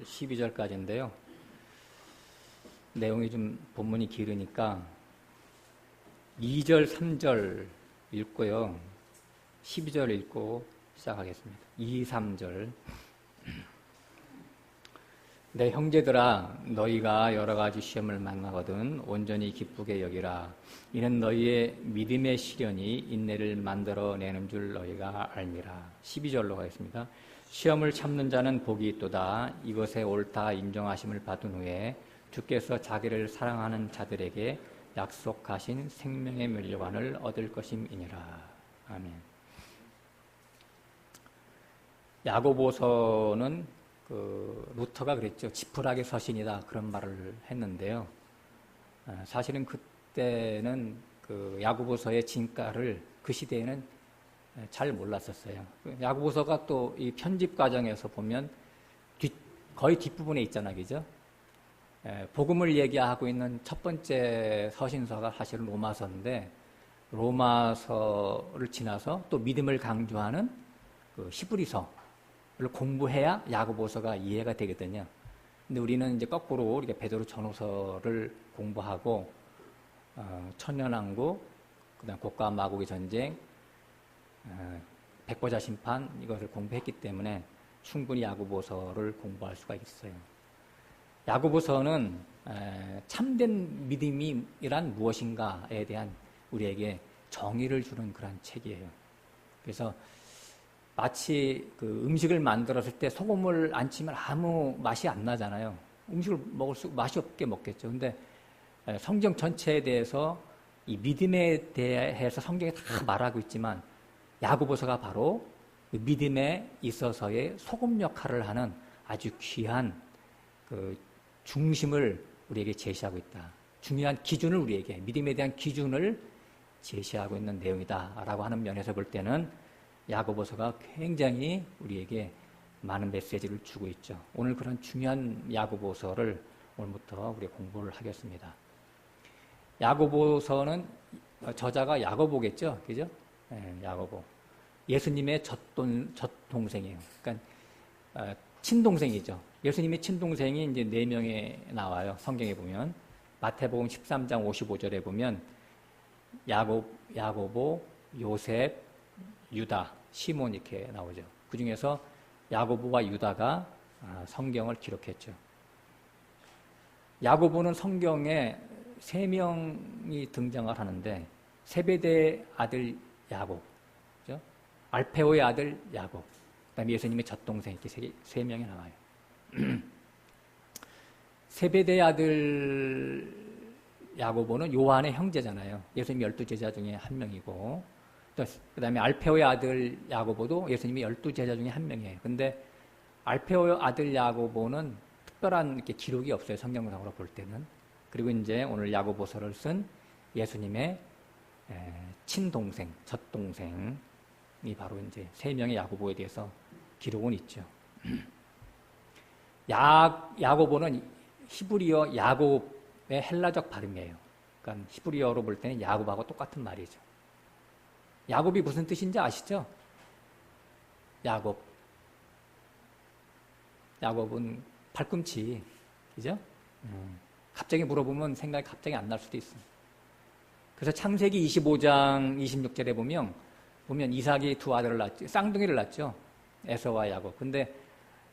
12절까지인데요. 내용이 좀 본문이 길으니까 2절, 3절 읽고요. 12절 읽고 시작하겠습니다. 2, 3절. 내 형제들아, 너희가 여러 가지 시험을 만나거든 온전히 기쁘게 여기라. 이는 너희의 믿음의 시련이 인내를 만들어내는 줄 너희가 알미라. 12절로 가겠습니다. 시험을 참는 자는 복이 있도다. 이것에 옳다 인정하심을 받은 후에 주께서 자기를 사랑하는 자들에게 약속하신 생명의 면류관을 얻을 것임이니라. 아멘. 야고보서는 루터가 그랬죠. 지푸라기 서신이다 그런 말을 했는데요. 사실은 그때는 야고보서의 진가를 그 시대에는 잘 몰랐었어요. 야고보서가 또 이 편집 과정에서 보면 거의 뒷부분에 있잖아요, 그죠? 복음을 얘기하고 있는 첫 번째 서신서가 사실은 로마서인데 로마서를 지나서 또 믿음을 강조하는 히브리서를 공부해야 야고보서가 이해가 되거든요. 근데 우리는 이제 거꾸로 이렇게 베드로 전후서를 공부하고 천년왕국, 그다음 곡과 마곡의 전쟁, 백보자 심판 이것을 공부했기 때문에 충분히 야고보서를 공부할 수가 있어요. 야고보서는 참된 믿음이란 무엇인가에 대한 우리에게 정의를 주는 그런 책이에요. 그래서 마치 음식을 만들었을 때 소금을 안 치면 아무 맛이 안 나잖아요. 음식을 맛이 없게 먹겠죠. 근데 성경 전체에 대해서 이 믿음에 대해서 성경이 다 말하고 있지만 야고보서가 바로 믿음에 있어서의 소금 역할을 하는 아주 귀한 중심을 우리에게 제시하고 있다. 중요한 기준을 우리에게, 믿음에 대한 기준을 제시하고 있는 내용이다라고 하는 면에서 볼 때는 야고보서가 굉장히 우리에게 많은 메시지를 주고 있죠. 오늘 그런 중요한 야고보서를 오늘부터 우리 공부를 하겠습니다. 야고보서는 저자가 야고보겠죠, 그죠? 야고보. 예수님의 젖동생이에요. 그러니까 친동생이죠. 예수님의 친동생이 이제 4명에 나와요. 성경에 보면 마태복음 13장 55절에 보면 야고보, 요셉, 유다, 시몬 이렇게 나오죠. 그 중에서 야고보와 유다가 성경을 기록했죠. 야고보는 성경에 3명이 등장을 하는데 세베대의 아들 야곱, 그죠? 알페오의 아들 야곱, 그다음에 예수님의 젖동생 이렇게 3명이 나와요. 세베대의 아들 야고보는 요한의 형제잖아요. 예수님 12제자 중에 한 명이고, 그 다음에 알페오의 아들 야고보도 예수님이 12제자 중에 한 명이에요. 근데 알페오의 아들 야고보는 특별한 이렇게 기록이 없어요. 성경상으로 볼 때는. 그리고 이제 오늘 야고보서를 쓴 예수님의 친동생, 젖동생이 바로 이제 3명의 야고보에 대해서 기록은 있죠. 야고보는 히브리어 야곱의 헬라적 발음이에요. 그러니까 히브리어로 볼 때는 야곱하고 똑같은 말이죠. 야곱이 무슨 뜻인지 아시죠? 야곱은 발꿈치, 그죠? 갑자기 물어보면 생각이 갑자기 안 날 수도 있습니다. 그래서 창세기 25장 26절에 보면 이삭이 2 아들을 낳죠. 쌍둥이를 낳죠. 에서와 야곱. 근데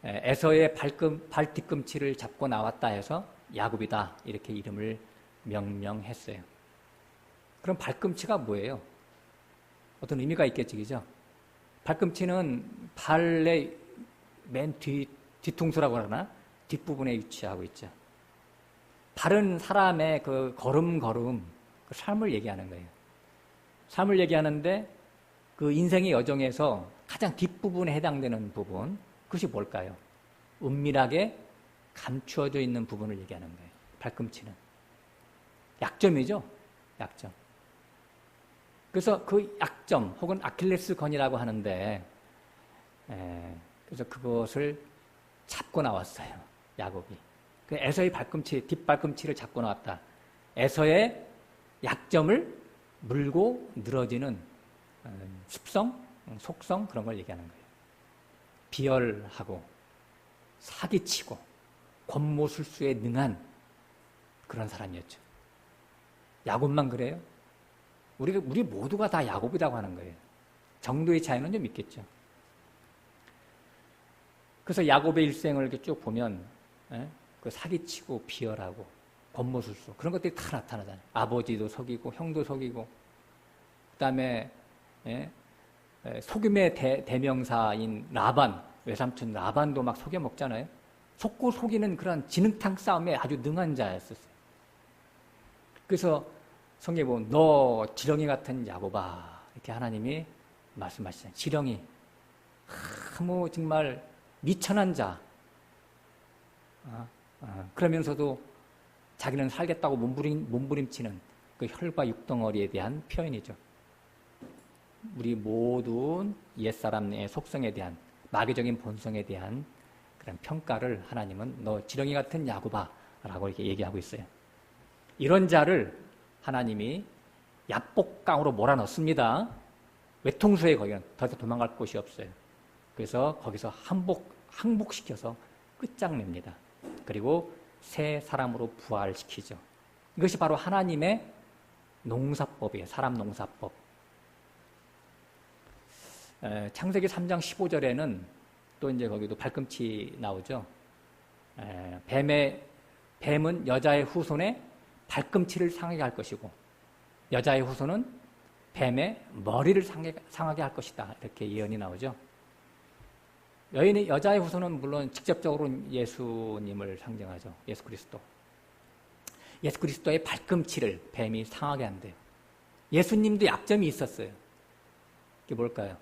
에서의 발 뒤꿈치를 잡고 나왔다 해서 야곱이다 이렇게 이름을 명명했어요. 그럼 발꿈치가 뭐예요? 어떤 의미가 있겠지, 그죠? 발꿈치는 발의 맨 뒤통수라고 하나? 뒷부분에 위치하고 있죠. 발은 사람의 그 걸음, 그 삶을 얘기하는 거예요. 삶을 얘기하는데 그 인생의 여정에서 가장 뒷부분에 해당되는 부분, 그것이 뭘까요? 은밀하게 감추어져 있는 부분을 얘기하는 거예요. 발꿈치는. 약점이죠? 약점. 그래서 그 약점 혹은 아킬레스건이라고 하는데 그래서 그것을 잡고 나왔어요. 야곱이. 그 에서의 뒷발꿈치를 잡고 나왔다. 에서의 약점을 물고 늘어지는 습성, 속성 그런 걸 얘기하는 거예요. 비열하고 사기치고 권모술수에 능한 그런 사람이었죠. 야곱만 그래요? 우리 모두가 다 야곱이라고 하는 거예요. 정도의 차이는 좀 있겠죠. 그래서 야곱의 일생을 이렇게 쭉 보면 그 사기치고 비열하고 권모술수 그런 것들이 다 나타나잖아요. 아버지도 속이고 형도 속이고 그다음에 속임의 대명사인 라반 외삼촌 라반도 막 속여 먹잖아요. 속고 속이는 그런 진흙탕 싸움에 아주 능한 자였었어요. 그래서 성경에 보면 너 지렁이 같은 야곱아 이렇게 하나님이 말씀하시잖아요. 지렁이 뭐 정말 미천한 자 그러면서도 자기는 살겠다고 몸부림치는 그 혈과 육덩어리에 대한 표현이죠. 우리 모든 옛사람의 속성에 대한 마귀적인 본성에 대한 그런 평가를 하나님은 너 지렁이 같은 야곱아 라고 이렇게 얘기하고 있어요. 이런 자를 하나님이 야복강으로 몰아넣습니다. 외통수에 거기는 더 이상 도망갈 곳이 없어요. 그래서 거기서 항복시켜서 끝장냅니다. 그리고 새 사람으로 부활시키죠. 이것이 바로 하나님의 농사법이에요. 사람 농사법. 창세기 3장 15절에는 또 이제 거기도 발꿈치 나오죠. 뱀은 여자의 후손에 발꿈치를 상하게 할 것이고 여자의 후손은 뱀의 머리를 상하게 할 것이다. 이렇게 예언이 나오죠. 여자의 후손은 물론 직접적으로 예수님을 상징하죠. 예수 그리스도. 예수 그리스도의 발꿈치를 뱀이 상하게 한대요. 예수님도 약점이 있었어요. 그게 뭘까요?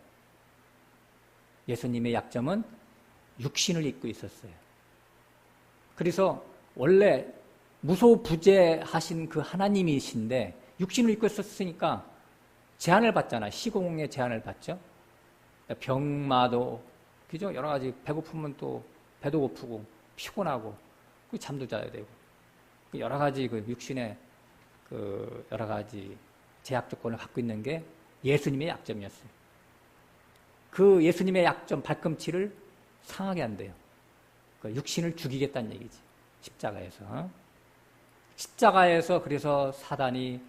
예수님의 약점은 육신을 입고 있었어요. 그래서 원래 무소부재하신 그 하나님이신데 육신을 입고 있었으니까 제한을 받잖아요. 시공의 제한을 받죠. 병마도 그죠? 여러 가지 배고프면 또 배도 고프고 피곤하고 잠도 자야 되고 여러 가지 그 육신의 그 여러 가지 제약 조건을 갖고 있는 게 예수님의 약점이었어요. 그 예수님의 약점 발꿈치를 상하게 한대요. 그 육신을 죽이겠다는 얘기지. 십자가에서. 십자가에서 그래서 사단이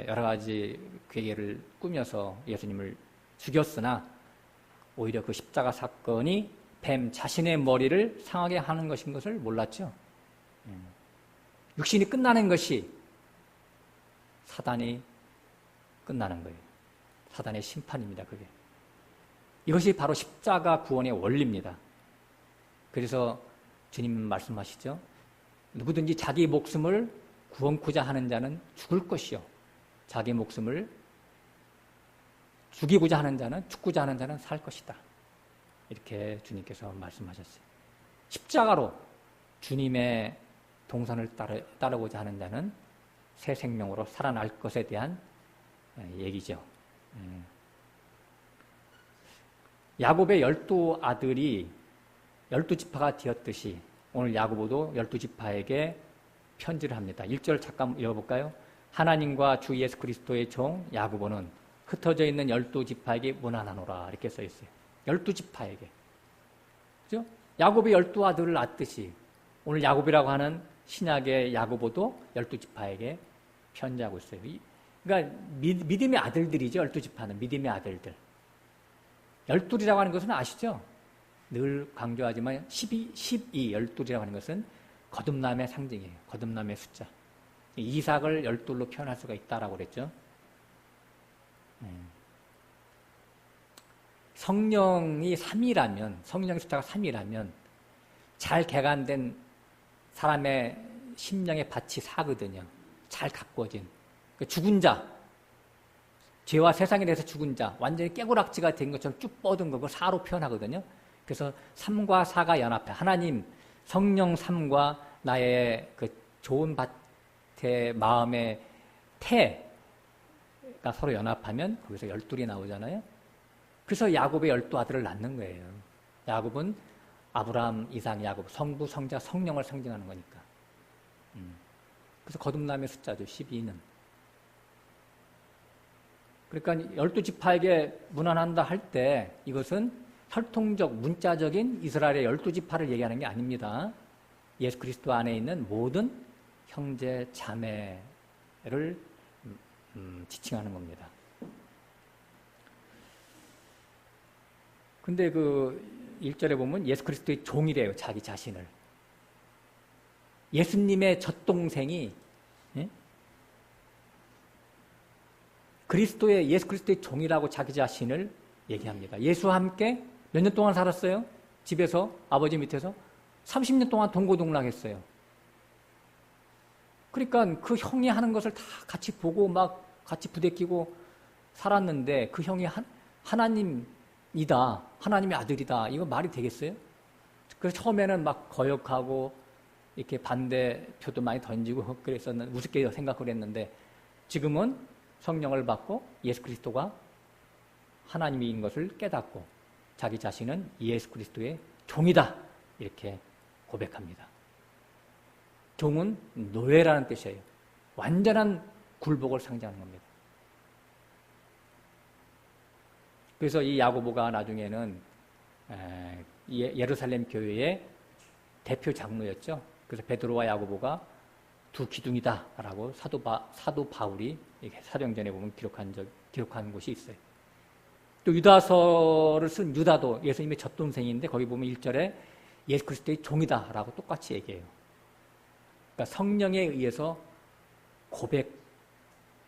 여러 가지 괴계를 꾸며서 예수님을 죽였으나 오히려 그 십자가 사건이 뱀 자신의 머리를 상하게 하는 것인 것을 몰랐죠. 육신이 끝나는 것이 사단이 끝나는 거예요. 사단의 심판입니다. 그게. 이것이 바로 십자가 구원의 원리입니다. 그래서 주님 말씀하시죠. 누구든지 자기 목숨을 구원코자 하는 자는 죽을 것이요. 자기 목숨을 죽이고자 하는 자는 죽고자 하는 자는 살 것이다. 이렇게 주님께서 말씀하셨어요. 십자가로 주님의 동선을 따르고자 하는 자는 새 생명으로 살아날 것에 대한 얘기죠. 야곱의 12아들이 12지파가 되었듯이 오늘 야고보도 12지파에게 편지를 합니다. 1절 잠깐 읽어볼까요? 하나님과 주 예수 그리스도의 종 야고보는 흩어져 있는 12지파에게 문안하노라 이렇게 써 있어요. 12지파에게. 그죠? 야곱이 12아들을 낳았듯이 오늘 야곱이라고 하는 신약의 야고보도 12지파에게 편지하고 있어요. 그러니까 믿음의 아들들이죠. 12지파는 믿음의 아들들. 12이라고 하는 것은 아시죠? 늘 강조하지만 12, 12이라고 하는 것은 거듭남의 상징이에요. 거듭남의 숫자. 이삭을 12로 표현할 수가 있다라고 그랬죠. 성령이 3이라면, 성령의 숫자가 3이라면 잘 개간된 사람의 심령의 밭이 4거든요. 잘 가꾸어진. 죽은 자, 죄와 세상에 대해서 죽은 자, 완전히 깨구락지가 된 것처럼 쭉 뻗은 거, 그걸 4로 표현하거든요. 그래서 3과 4가 연합해. 하나님, 성령 3과 나의 그 좋은 밭의 마음의 태가 서로 연합하면 거기서 12이 나오잖아요. 그래서 야곱의 12아들을 낳는 거예요. 야곱은 아브라함, 이삭, 야곱, 성부, 성자, 성령을 상징하는 거니까. 그래서 거듭남의 숫자죠, 12는. 그러니까 12지파에게 문안한다 할 때 이것은 혈통적, 문자적인 이스라엘의 12지파를 얘기하는 게 아닙니다. 예수 그리스도 안에 있는 모든 형제 자매를 지칭하는 겁니다. 근데 그 1절에 보면 예수 그리스도의 종이래요. 자기 자신을. 예수님의 젖동생이 예수 그리스도의 종이라고 자기 자신을 얘기합니다. 예수와 함께 몇 년 동안 살았어요? 집에서 아버지 밑에서 30년 동안 동고동락했어요. 그러니까 그 형이 하는 것을 다 같이 보고 막 같이 부대끼고 살았는데 그 형이 하나님이다, 하나님의 아들이다. 이거 말이 되겠어요? 그래서 처음에는 막 거역하고 이렇게 반대표도 많이 던지고 그랬었는데 우습게 생각을 했는데 지금은 성령을 받고 예수 그리스도가 하나님인 것을 깨닫고 자기 자신은 예수 그리스도의 종이다 이렇게 고백합니다. 종은 노예라는 뜻이에요. 완전한 굴복을 상징하는 겁니다. 그래서 이 야고보가 나중에는 예루살렘 교회의 대표 장로였죠. 그래서 베드로와 야고보가 두 기둥이다라고 사도 바울이 사도행전에 보면 기록한 곳이 있어요. 또 유다서를 쓴 유다도 예수님의 젖동생인데 거기 보면 1절에 예수 그리스도의 종이다라고 똑같이 얘기해요. 그러니까 성령에 의해서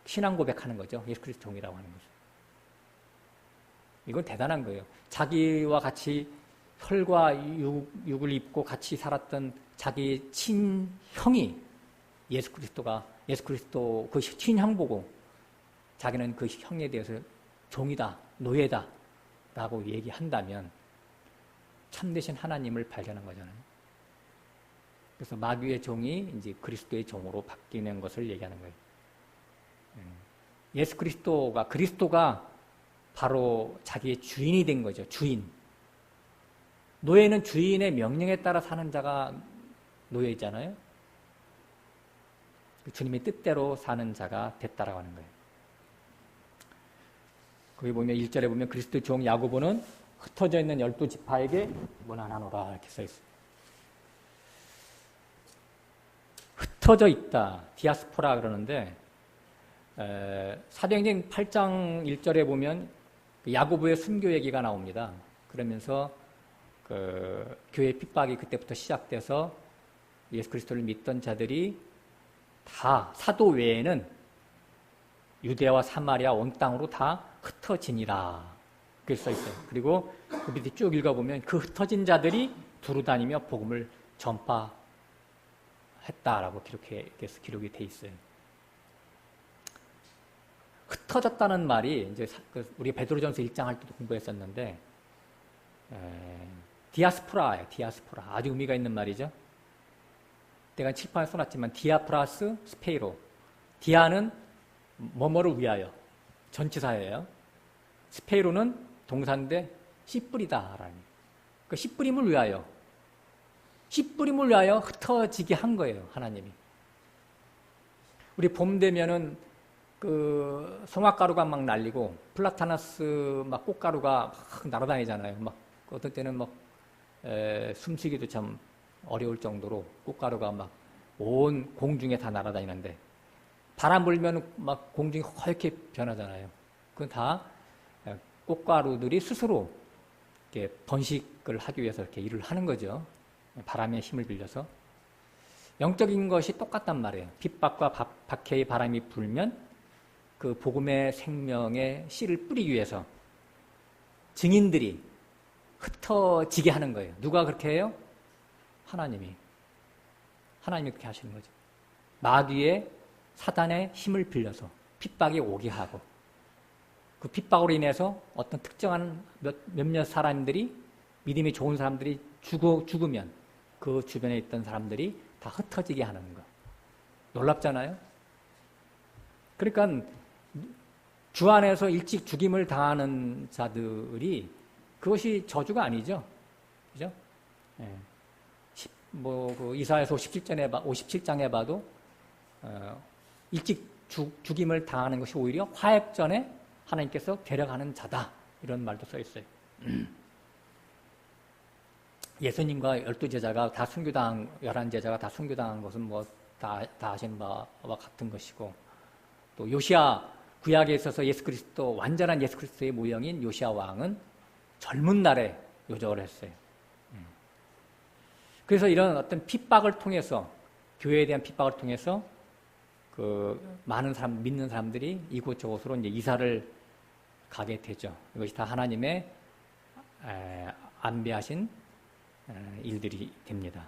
신앙 고백하는 거죠. 예수 그리스도 종이라고 하는 거죠. 이건 대단한 거예요. 자기와 같이 혈과 육을 입고 같이 살았던 자기 친형이 예수 그리스도 그 친형 보고 자기는 그 형에 대해서 종이다, 노예다 라고 얘기한다면 참되신 하나님을 발견한 거잖아요. 그래서 마귀의 종이 이제 그리스도의 종으로 바뀌는 것을 얘기하는 거예요. 예수 그리스도가 바로 자기의 주인이 된 거죠. 주인. 노예는 주인의 명령에 따라 사는 자가 노예이잖아요. 주님의 뜻대로 사는 자가 됐다라고 하는 거예요. 거기 보면 1절에 보면 그리스도의 종 야고보는 흩어져 있는 12지파에게 문안하노라 이렇게 써 있어요. 흩어져 있다. 디아스포라 그러는데 사도행전 8장 1절에 보면 야고보의 순교 얘기가 나옵니다. 그러면서 그 교회 핍박이 그때부터 시작돼서 예수 그리스도를 믿던 자들이 다 사도 외에는 유대와 사마리아 온 땅으로 다 흩어지니라 그렇게 써 있어요. 그리고 그 밑에 쭉 읽어보면 그 흩어진 자들이 두루 다니며 복음을 전파했다라고 기록이 돼 있어요. 흩어졌다는 말이 이제 우리가 베드로전서 1장 할 때도 공부했었는데 디아스포라예요. 디아스포라 아주 의미가 있는 말이죠. 내가 칠판에 써놨지만 디아 플러스 스페이로. 디아는 뭐뭐를 위하여 전치사예요. 스페이로는 동사인데 씨 뿌리다라는. 그 씨 뿌림을 위하여. 씨 뿌림을 위하여 흩어지게 한 거예요. 하나님이. 우리 봄 되면은 그 송화가루가 막 날리고 플라타나스 막 꽃가루가 막 날아다니잖아요. 막 어떤 때는 막 숨쉬기도 참 어려울 정도로 꽃가루가 막 온 공중에 다 날아다니는데 바람 불면 막 공중이 허옇게 변하잖아요. 그건 다 꽃가루들이 스스로 이렇게 번식을 하기 위해서 이렇게 일을 하는 거죠. 바람의 힘을 빌려서. 영적인 것이 똑같단 말이에요. 핍박과 박해의 바람이 불면 그 복음의 생명의 씨를 뿌리기 위해서 증인들이 흩어지게 하는 거예요. 누가 그렇게 해요? 하나님이 그렇게 하시는 거죠. 마귀의 사단의 힘을 빌려서 핍박이 오게 하고 그 핍박으로 인해서 어떤 특정한 몇몇 사람들이 믿음이 좋은 사람들이 죽으면 그 주변에 있던 사람들이 다 흩어지게 하는 거. 놀랍잖아요? 그러니까 주 안에서 일찍 죽임을 당하는 자들이 그것이 저주가 아니죠. 그죠? 예. 그 이사야서 57장에 봐도 일찍 죽임을 당하는 것이 오히려 화액 전에 하나님께서 데려가는 자다. 이런 말도 써 있어요. 예수님과 12제자가 다 순교당한, 11제자가 다 순교당한 것은 뭐 다 아시는 바와 같은 것이고, 또 요시야, 구약에 있어서 예수 그리스도, 완전한 예수 그리스도의 모형인 요시야 왕은 젊은 날에 요적을 했어요. 그래서 이런 어떤 핍박을 통해서, 교회에 대한 핍박을 통해서 그 많은 사람, 믿는 사람들이 이곳저곳으로 이제 이사를 가게 되죠. 이것이 다 하나님의 안배하신 일들이 됩니다.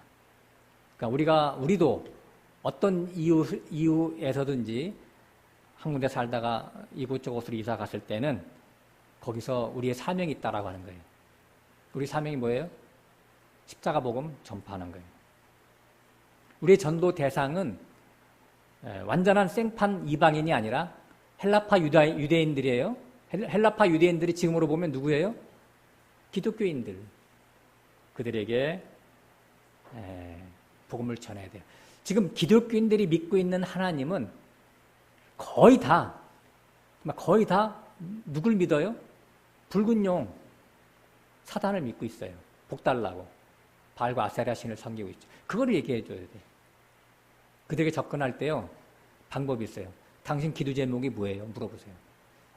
그러니까 우리도 어떤 이유에서든지 한 군데 살다가 이곳저곳으로 이사 갔을 때는 거기서 우리의 사명이 있다라고 하는 거예요. 우리 사명이 뭐예요? 십자가 복음 전파하는 거예요. 우리의 전도 대상은 완전한 생판 이방인이 아니라 헬라파 유대인들이에요. 헬라파 유대인들이 지금으로 보면 누구예요? 기독교인들. 그들에게 복음을 전해야 돼요. 지금 기독교인들이 믿고 있는 하나님은 거의 다 누굴 믿어요? 붉은 용, 사단을 믿고 있어요. 복 달라고. 바알과 아세라 신을 섬기고 있죠. 그걸 얘기해 줘야 돼. 그들에게 접근할 때요, 방법이 있어요. 당신 기도 제목이 뭐예요? 물어보세요.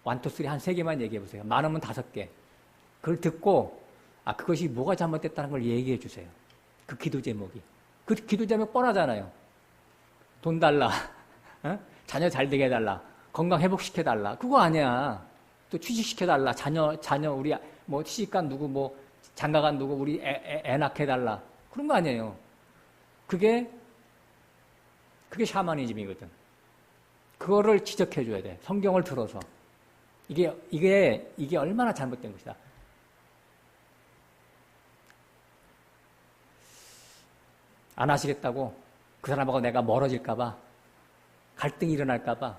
1, 2, 3 한 3개만 얘기해 보세요. 많으면 5개. 그걸 듣고, 그것이 뭐가 잘못됐다는 걸 얘기해 주세요. 그 기도 제목이. 그 기도 제목 뻔하잖아요. 돈 달라. 어? 자녀 잘 되게 해달라. 건강 회복시켜달라. 그거 아니야. 또 취직시켜달라. 자녀, 우리, 뭐, 시집간 누구, 뭐, 장가간 누구, 우리 애 낳게 해달라. 그런 거 아니에요. 그게 샤머니즘이거든. 그거를 지적해줘야 돼. 성경을 들어서. 이게 얼마나 잘못된 것이다. 안 하시겠다고 그 사람하고 내가 멀어질까봐, 갈등이 일어날까봐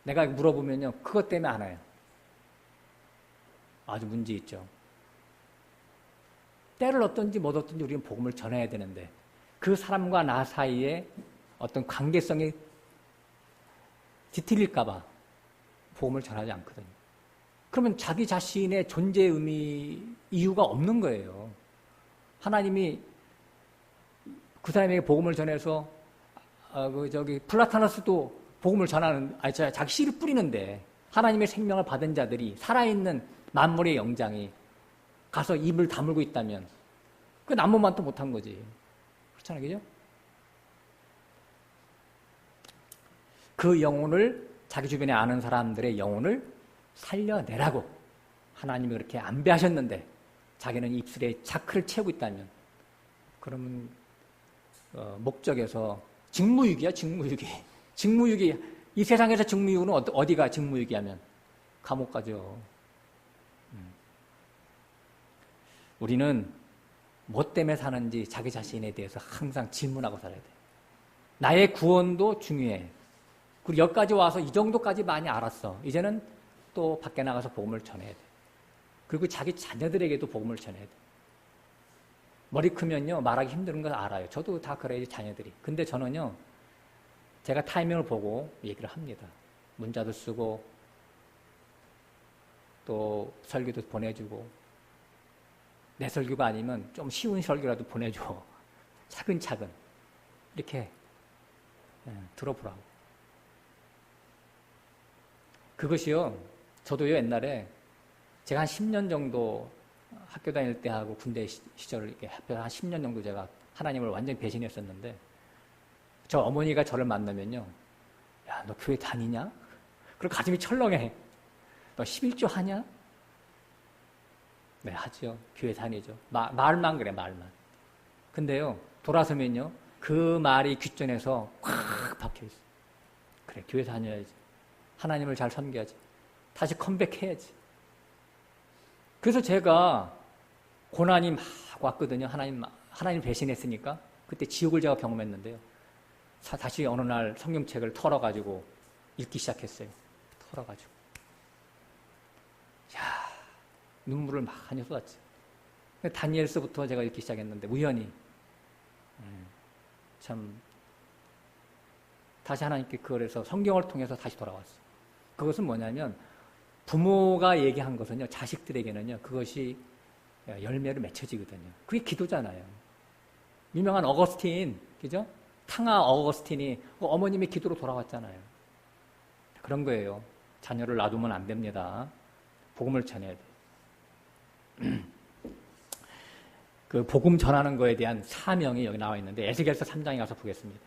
내가 물어보면요, 그것 때문에 안 해요. 아주 문제 있죠. 때를 얻든지 못 얻든지 우리는 복음을 전해야 되는데, 그 사람과 나 사이에 어떤 관계성이 뒤틀릴까봐 복음을 전하지 않거든요. 그러면 자기 자신의 존재 이유가 없는 거예요. 하나님이 그 사람에게 복음을 전해서 플라타너스도 복음을 전하는, 자기 씨를 뿌리는데 하나님의 생명을 받은 자들이, 살아있는 만물의 영장이 가서 입을 다물고 있다면 그 남모만 또 못한 거지. 그렇잖아요, 그죠? 그 영혼을, 자기 주변에 아는 사람들의 영혼을 살려내라고 하나님이 그렇게 안배하셨는데 자기는 입술에 자크를 채우고 있다면, 그러면 목적에서 직무유기야, 직무유기. 이 세상에서 직무유기는 어디가 직무유기하면 감옥 가죠. 우리는 뭐 때문에 사는지 자기 자신에 대해서 항상 질문하고 살아야 돼. 나의 구원도 중요해. 그리고 여기까지 와서 이 정도까지 많이 알았어. 이제는 또 밖에 나가서 복음을 전해야 돼. 그리고 자기 자녀들에게도 복음을 전해야 돼. 머리 크면요, 말하기 힘든 거 알아요. 저도 다 그래요, 자녀들이. 근데 저는요, 제가 타이밍을 보고 얘기를 합니다. 문자도 쓰고, 또 설교도 보내주고, 내 설교가 아니면 좀 쉬운 설교라도 보내줘. 차근차근. 이렇게 들어보라고. 그것이요, 저도요, 옛날에 제가 한 10년 정도 학교 다닐 때 하고 군대 시절을 이렇게 합해서 한 10년 정도 제가 하나님을 완전히 배신했었는데, 저 어머니가 저를 만나면요, 야, 너 교회 다니냐? 그리고 가슴이 철렁해. 너 11조 하냐? 네, 하죠. 교회 다니죠. 말만 그래, 말만. 근데요, 돌아서면요, 그 말이 귓전에서 확 박혀있어. 그래, 교회 다녀야지. 하나님을 잘 섬겨야지. 다시 컴백해야지. 그래서 제가 고난이 막 왔거든요. 하나님 배신했으니까. 그때 지옥을 제가 경험했는데요. 다시 어느 날 성경책을 털어가지고 읽기 시작했어요. 털어가지고. 야, 눈물을 많이 쏟았지. 다니엘서부터 제가 읽기 시작했는데, 우연히. 참, 다시 하나님께 그거에서 성경을 통해서 다시 돌아왔어요. 그것은 뭐냐면, 부모가 얘기한 것은요, 자식들에게는요, 그것이 열매로 맺혀지거든요. 그게 기도잖아요. 유명한 어거스틴, 그죠? 탕아 어거스틴이 어머님의 기도로 돌아왔잖아요. 그런 거예요. 자녀를 놔두면 안 됩니다. 복음을 전해야 돼요. 그 복음 전하는 거에 대한 사명이 여기 나와 있는데 에스겔서 3장에 가서 보겠습니다.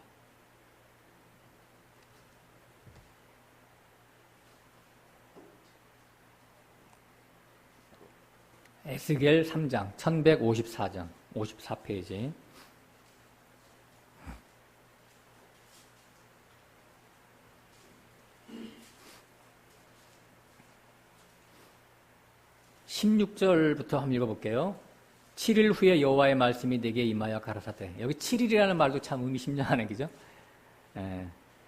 에스겔 3장 1154장 54페이지 16절부터 한번 읽어볼게요. 7일 후에 여호와의 말씀이 내게 임하여 가라사대. 여기 7일이라는 말도 참 의미심장하네, 그죠?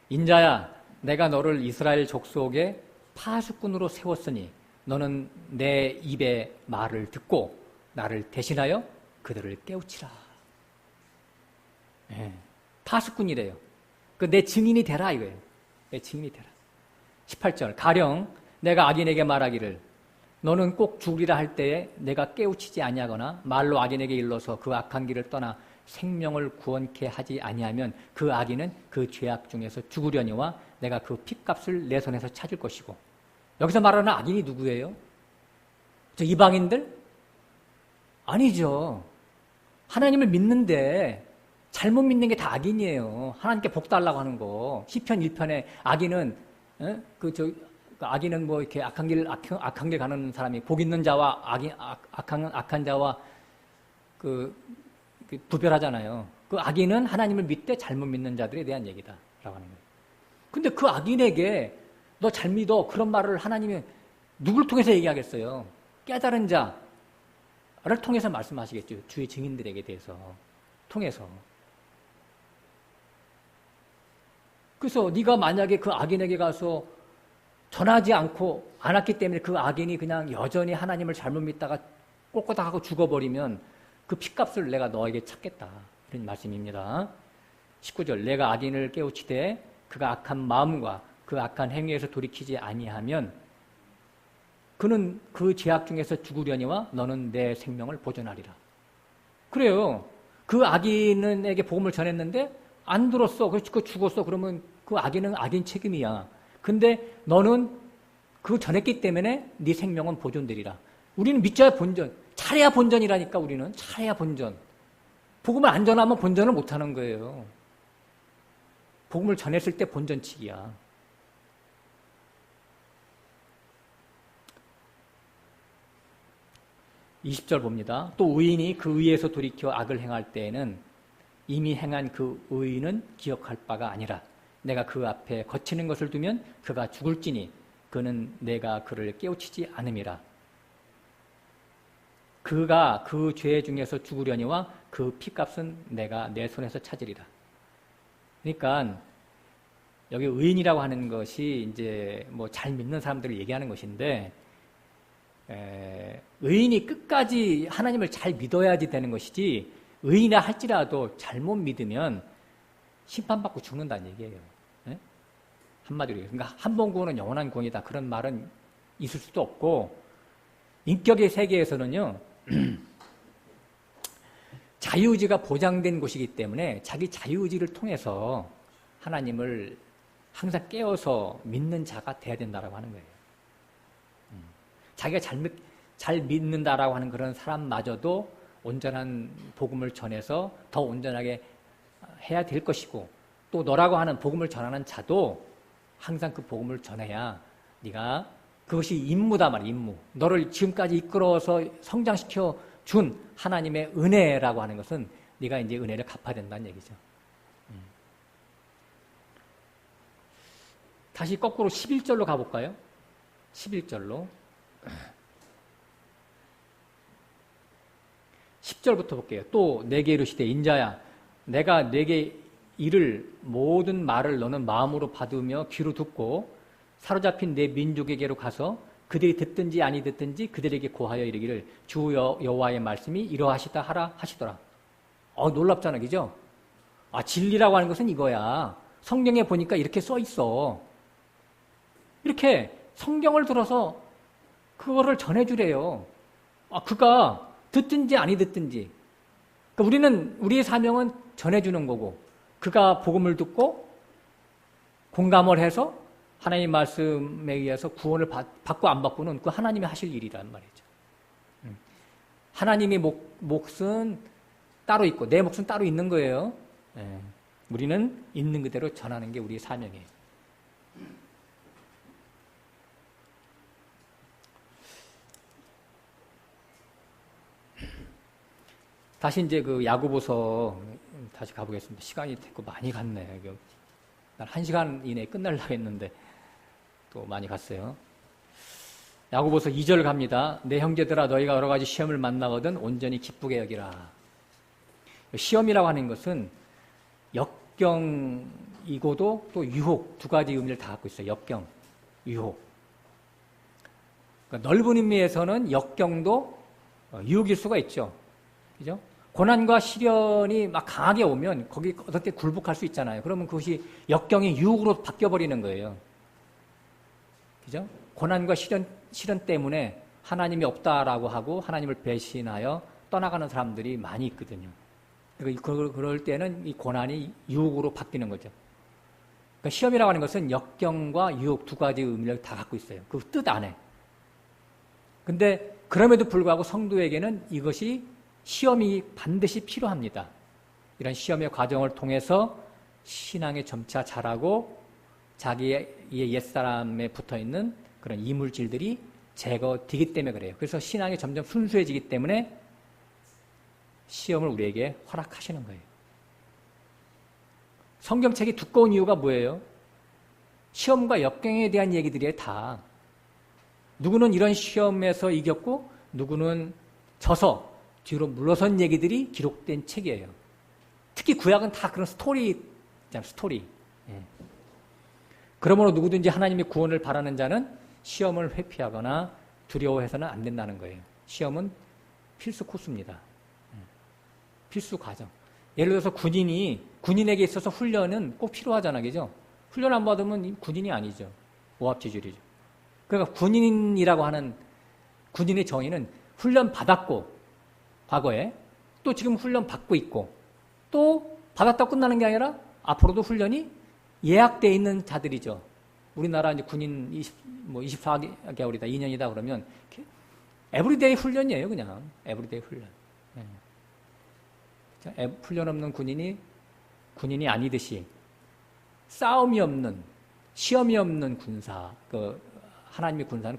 인자야, 내가 너를 이스라엘 족속의 파수꾼으로 세웠으니 너는 내 입의 말을 듣고 나를 대신하여 그들을 깨우치라. 파수꾼이래요. 내 증인이 되라 이거예요. 내 증인이 되라. 18절 가령 내가 악인에게 말하기를 너는 꼭 죽으리라 할 때에 내가 깨우치지 아니하거나 말로 악인에게 일러서 그 악한 길을 떠나 생명을 구원케 하지 아니하면 그 악인은 그 죄악 중에서 죽으려니와 내가 그 핏값을 내 손에서 찾을 것이고. 여기서 말하는 악인이 누구예요? 저 이방인들? 아니죠. 하나님을 믿는데 잘못 믿는 게 다 악인이에요. 하나님께 복 달라고 하는 거. 시편 1편에 악인은 악인은 뭐 이렇게 악한 길 가는 사람이 복 있는 자와 악한 자와 구별하잖아요. 그 악인은 하나님을 믿되 잘못 믿는 자들에 대한 얘기다라고 하는 거예요. 근데 그 악인에게 너 잘 믿어 그런 말을 하나님이 누굴 통해서 얘기하겠어요? 깨달은 자를 통해서 말씀하시겠죠. 주의 증인들에게 대해서 통해서. 그래서 네가 만약에 그 악인에게 가서 전하지 않았기 때문에 그 악인이 그냥 여전히 하나님을 잘못 믿다가 꼴꼬닥하고 죽어버리면 그 핏값을 내가 너에게 찾겠다. 이런 말씀입니다. 19절 내가 악인을 깨우치되 그가 악한 마음과 그 악한 행위에서 돌이키지 아니하면 그는 그 죄악 중에서 죽으려니와 너는 내 생명을 보존하리라. 그래요. 그 악인에게 복음을 전했는데 안 들었어. 그래서 죽었어. 그러면 그 악인은 악인 책임이야. 근데 너는 그 전했기 때문에 네 생명은 보존되리라. 우리는 믿자야 본전. 잘해야 본전이라니까 우리는. 잘해야 본전. 복음을 안 전하면 본전을 못하는 거예요. 복음을 전했을 때 본전치기야. (20절) 봅니다. 또 의인이 그 의에서 돌이켜 악을 행할 때에는 이미 행한 그 의인은 기억할 바가 아니라 내가 그 앞에 거치는 것을 두면 그가 죽을지니 그는 내가 그를 깨우치지 않음이라. 그가 그 죄 중에서 죽으려니와 그 피값은 내가 내 손에서 찾으리라. 그러니까 여기 의인이라고 하는 것이 이제 뭐 잘 믿는 사람들을 얘기하는 것인데 의인이 끝까지 하나님을 잘 믿어야지 되는 것이지 의인이라 할지라도 잘못 믿으면 심판받고 죽는다는 얘기예요. 네? 한마디로. 그러니까 한 번 구원은 영원한 구원이다. 그런 말은 있을 수도 없고 인격의 세계에서는요. 자유의지가 보장된 곳이기 때문에 자기 자유의지를 통해서 하나님을 항상 깨워서 믿는 자가 돼야 된다라고 하는 거예요. 자기가 잘 믿는다라고 하는 그런 사람마저도 온전한 복음을 전해서 더 온전하게 해야 될 것이고 또 너라고 하는 복음을 전하는 자도 항상 그 복음을 전해야 네가 그것이 임무다 말이야. 임무. 너를 지금까지 이끌어서 성장시켜 준 하나님의 은혜라고 하는 것은 네가 이제 은혜를 갚아야 된다는 얘기죠. 다시 거꾸로 11절로 가볼까요? 11절로 10절부터 볼게요. 또 내게 이르시되 인자야 내가 내게 이를 모든 말을 너는 마음으로 받으며 귀로 듣고 사로잡힌 내 민족에게로 가서 그들이 듣든지 아니 듣든지 그들에게 고하여 이르기를 주 여호와의 말씀이 이러하시다 하라 하시더라. 놀랍잖아, 그죠? 진리라고 하는 것은 이거야. 성경에 보니까 이렇게 써 있어. 이렇게 성경을 들어서 그거를 전해주래요. 그가 듣든지 아니 듣든지. 그러니까 우리의 사명은 전해주는 거고, 그가 복음을 듣고 공감을 해서 하나님 말씀에 의해서 구원을 받고 안 받고는 그 하나님이 하실 일이란 말이죠. 하나님의 몫은 따로 있고 내 몫은 따로 있는 거예요. 우리는 있는 그대로 전하는 게 우리의 사명이에요. 다시 이제 그 야고보서 다시 가보겠습니다. 시간이 됐고 많이 갔네. 난 1시간 이내에 끝내려고 했는데 또 많이 갔어요. 야고보서 2절 갑니다. 내 형제들아 너희가 여러 가지 시험을 만나거든 온전히 기쁘게 여기라. 시험이라고 하는 것은 역경이고도 또 유혹 두 가지 의미를 다 갖고 있어요. 역경, 유혹. 그러니까 넓은 의미에서는 역경도 유혹일 수가 있죠. 그죠? 고난과 시련이 막 강하게 오면 거기 어떻게 굴복할 수 있잖아요. 그러면 그것이 역경이 유혹으로 바뀌어버리는 거예요. 그죠? 고난과 시련 때문에 하나님이 없다라고 하고 하나님을 배신하여 떠나가는 사람들이 많이 있거든요. 그럴 때는 이 고난이 유혹으로 바뀌는 거죠. 그러니까 시험이라고 하는 것은 역경과 유혹 두 가지 의미를 다 갖고 있어요. 그 뜻 안에. 근데 그럼에도 불구하고 성도에게는 이것이 시험이 반드시 필요합니다. 이런 시험의 과정을 통해서 신앙에 점차 자라고 자기의 옛사람에 붙어있는 그런 이물질들이 제거되기 때문에 그래요. 그래서 신앙이 점점 순수해지기 때문에 시험을 우리에게 허락하시는 거예요. 성경책이 두꺼운 이유가 뭐예요? 시험과 역경에 대한 얘기들이에요, 다. 누구는 이런 시험에서 이겼고 누구는 져서 뒤로 물러선 얘기들이 기록된 책이에요. 특히 구약은 다 그런 스토리. 예. 그러므로 누구든지 하나님의 구원을 바라는 자는 시험을 회피하거나 두려워해서는 안 된다는 거예요. 시험은 필수 코스입니다. 필수 과정. 예를 들어서 군인에게 있어서 훈련은 꼭 필요하잖아요. 그죠? 훈련 안 받으면 군인이 아니죠. 오합지졸이죠. 그러니까 군인이라고 하는 군인의 정의는 훈련 받았고 과거에 또 지금 훈련 받고 있고 또 받았다고 끝나는 게 아니라 앞으로도 훈련이 예약되어 있는 자들이죠. 우리나라 이제 군인 24개월이다, 2년이다 그러면 에브리데이 훈련이에요, 그냥. 에브리데이 훈련. 훈련 없는 군인이 아니듯이 싸움이 없는, 시험이 없는 군사, 하나님의 군사는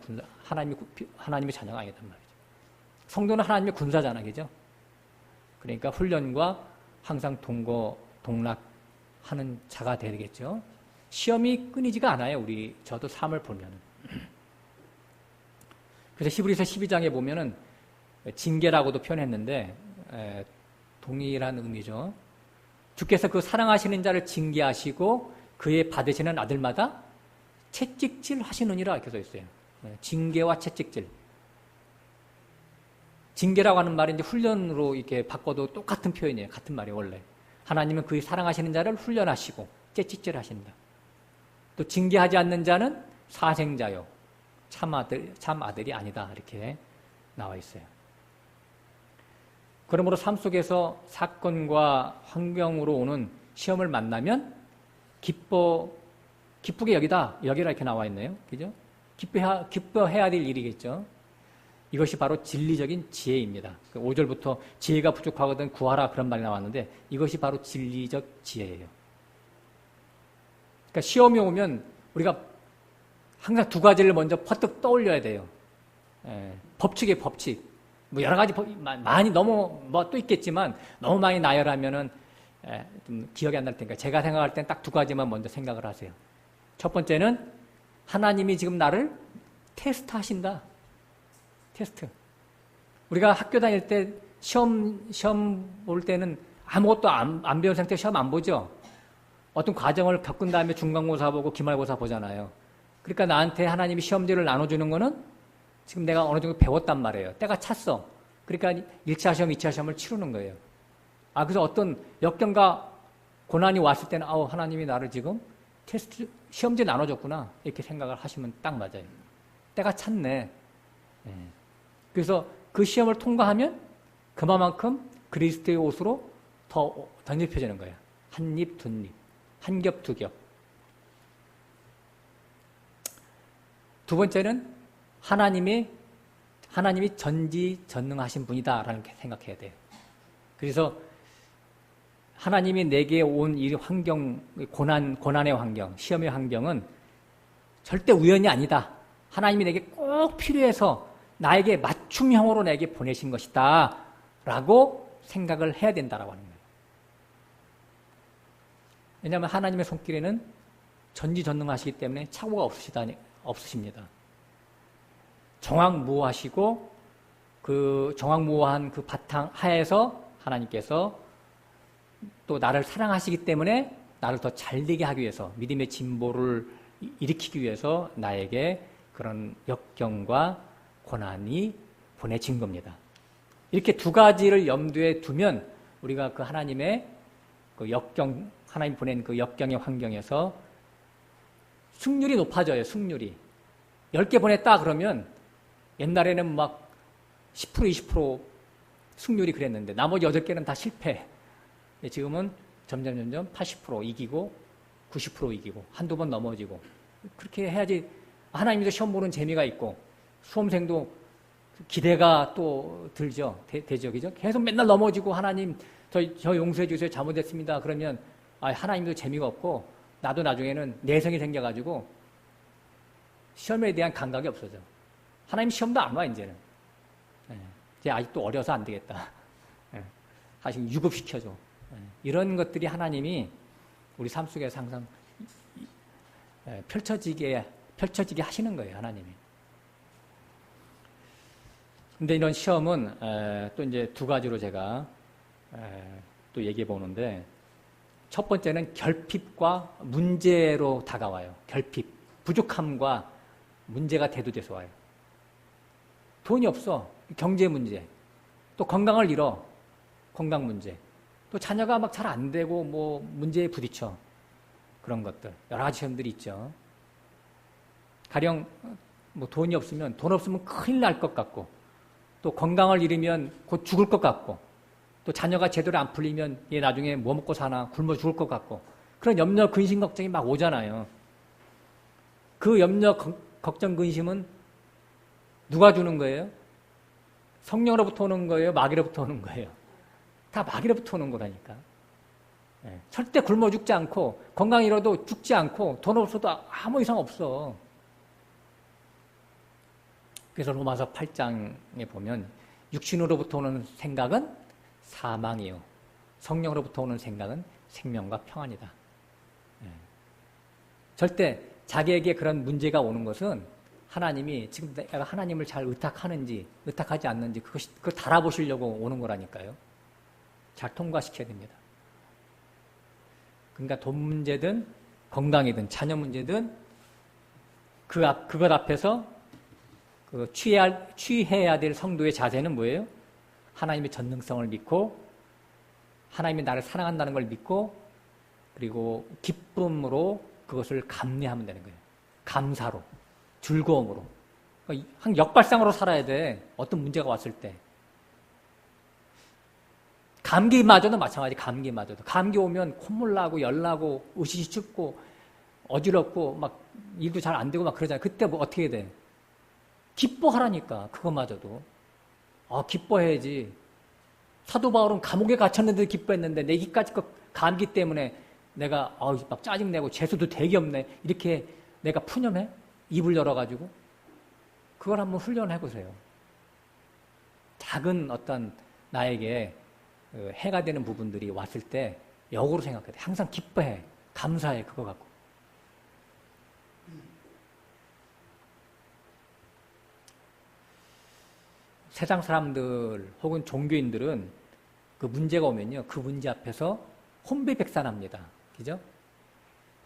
하나님의 자녀가 아니단 말이죠. 성도는 하나님의 군사잖아, 그죠? 그러니까 훈련과 항상 동락하는 자가 되겠죠. 시험이 끊이지가 않아요, 저도 삶을 보면은. 그래서 히브리서 12장에 보면은 징계라고도 표현했는데, 동일한 의미죠. 주께서 그 사랑하시는 자를 징계하시고 그의 받으시는 아들마다 채찍질 하시느니라 이렇게 써 있어요. 징계와 채찍질. 징계라고 하는 말이 이제 훈련으로 이렇게 바꿔도 똑같은 표현이에요. 같은 말이에요, 원래. 하나님은 그의 사랑하시는 자를 훈련하시고 채찍질 하신다. 또 징계하지 않는 자는 사생자요. 참 아들이 아니다. 이렇게 나와 있어요. 그러므로 삶 속에서 사건과 환경으로 오는 시험을 만나면 기쁘게 여기라 이렇게 나와 있네요. 그죠? 기뻐해야 될 일이겠죠. 이것이 바로 진리적인 지혜입니다. 5절부터 지혜가 부족하거든 구하라 그런 말이 나왔는데 이것이 바로 진리적 지혜예요. 그러니까 시험이 오면 우리가 항상 두 가지를 먼저 퍼뜩 떠올려야 돼요. 법칙이에요, 법칙. 여러 가지 많이 너무 또 있겠지만 너무 많이 나열하면은 좀 기억이 안 날 테니까 제가 생각할 땐 딱 두 가지만 먼저 생각을 하세요. 첫 번째는 하나님이 지금 나를 테스트하신다. 테스트. 우리가 학교 다닐 때 시험 볼 때는 아무것도 안 배운 상태에 시험 안 보죠. 어떤 과정을 겪은 다음에 중간고사 보고 기말고사 보잖아요. 그러니까 나한테 하나님이 시험지를 나눠주는 거는 지금 내가 어느 정도 배웠단 말이에요. 때가 찼어. 그러니까 1차 시험, 2차 시험을 치르는 거예요. 그래서 어떤 역경과 고난이 왔을 때는 하나님이 나를 지금 테스트, 시험지 나눠줬구나. 이렇게 생각을 하시면 딱 맞아요. 때가 찼네. 그래서 그 시험을 통과하면 그만큼 그리스도의 옷으로 더 덧입혀지는 거예요. 한 입, 두 입, 한 겹, 두 겹. 두 번째는 하나님이 전지전능하신 분이다라는 게 생각해야 돼요. 그래서 하나님이 내게 온 이 환경, 고난의 환경, 시험의 환경은 절대 우연이 아니다. 하나님이 내게 꼭 필요해서 나에게 맞춤형으로 내게 보내신 것이다. 라고 생각을 해야 된다라고 하는 거예요. 왜냐하면 하나님의 손길에는 전지전능하시기 때문에 착오가 없으십니다. 정확무오하시고 그 정확무오한 그 바탕 하에서 하나님께서 또 나를 사랑하시기 때문에 나를 더 잘되게 하기 위해서 믿음의 진보를 일으키기 위해서 나에게 그런 역경과 고난이 보내진 겁니다. 이렇게 두 가지를 염두에 두면 우리가 그 하나님의 그 역경, 하나님 보낸 그 역경의 환경에서 승률이 높아져요. 승률이 10개 보냈다 그러면 옛날에는 막 10%, 20% 승률이 그랬는데 나머지 8개는 다 실패. 지금은 점점 80% 이기고 90% 이기고 한두 번 넘어지고 그렇게 해야지 하나님도 시험 보는 재미가 있고 수험생도 기대가 또 들죠. 되죠. 그죠? 계속 맨날 넘어지고 하나님 저 용서해 주세요. 잘못했습니다. 그러면 하나님도 재미가 없고 나도 나중에는 내성이 생겨가지고 시험에 대한 감각이 없어져. 하나님 시험도 안 와 이제는. 이제 아직도 어려서 안 되겠다. 다시 유급시켜줘. 이런 것들이 하나님이 우리 삶 속에서 항상 펼쳐지게 하시는 거예요, 하나님이. 근데 이런 시험은 또 이제 두 가지로 제가 또 얘기해 보는데, 첫 번째는 결핍과 문제로 다가와요. 결핍, 부족함과 문제가 대두돼서 와요. 돈이 없어, 경제 문제. 또 건강을 잃어, 건강 문제. 또 자녀가 막 잘 안 되고 뭐 문제에 부딪혀. 그런 것들 여러 가지 시험들이 있죠. 가령 뭐 돈 없으면 큰일 날 것 같고, 또 건강을 잃으면 곧 죽을 것 같고, 또 자녀가 제대로 안 풀리면 얘 나중에 뭐 먹고 사나 굶어 죽을 것 같고, 그런 염려, 근심, 걱정이 막 오잖아요. 그 염려, 걱정, 근심은 누가 주는 거예요? 성령으로부터 오는 거예요? 마귀로부터 오는 거예요? 다 마귀로부터 오는 거라니까. 절대 굶어 죽지 않고 건강 잃어도 죽지 않고 돈 없어도 아무 이상 없어. 그래서 로마서 8장에 보면 육신으로부터 오는 생각은 사망이요, 성령으로부터 오는 생각은 생명과 평안이다. 절대 자기에게 그런 문제가 오는 것은 하나님이 지금 내가 하나님을 잘 의탁하는지 의탁하지 않는지 그걸 달아보시려고 오는 거라니까요. 잘 통과시켜야 됩니다. 그러니까 돈 문제든 건강이든 자녀 문제든 그것 앞에서 취해야 될 성도의 자세는 뭐예요? 하나님의 전능성을 믿고 하나님이 나를 사랑한다는 걸 믿고, 그리고 기쁨으로 그것을 감내하면 되는 거예요. 감사로, 즐거움으로. 한 역발상으로 살아야 돼. 어떤 문제가 왔을 때. 감기마저도 마찬가지. 감기마저도. 감기 오면 콧물 나고 열 나고 으시시 춥고 어지럽고 막 일도 잘 안 되고 막 그러잖아요. 그때 뭐 어떻게 해야 돼? 기뻐하라니까. 그것마저도. 기뻐해야지. 사도 바울은 감옥에 갇혔는데 기뻐했는데 내 이까지 감기 때문에 내가 막 짜증내고 재수도 되게 없네. 이렇게 내가 푸념해? 입을 열어가지고. 그걸 한번 훈련해보세요. 작은 어떤 나에게 해가 되는 부분들이 왔을 때 역으로 생각해. 항상 기뻐해. 감사해. 그거 갖고. 세상 사람들 혹은 종교인들은 그 문제가 오면요, 그 문제 앞에서 혼비백산합니다. 그죠?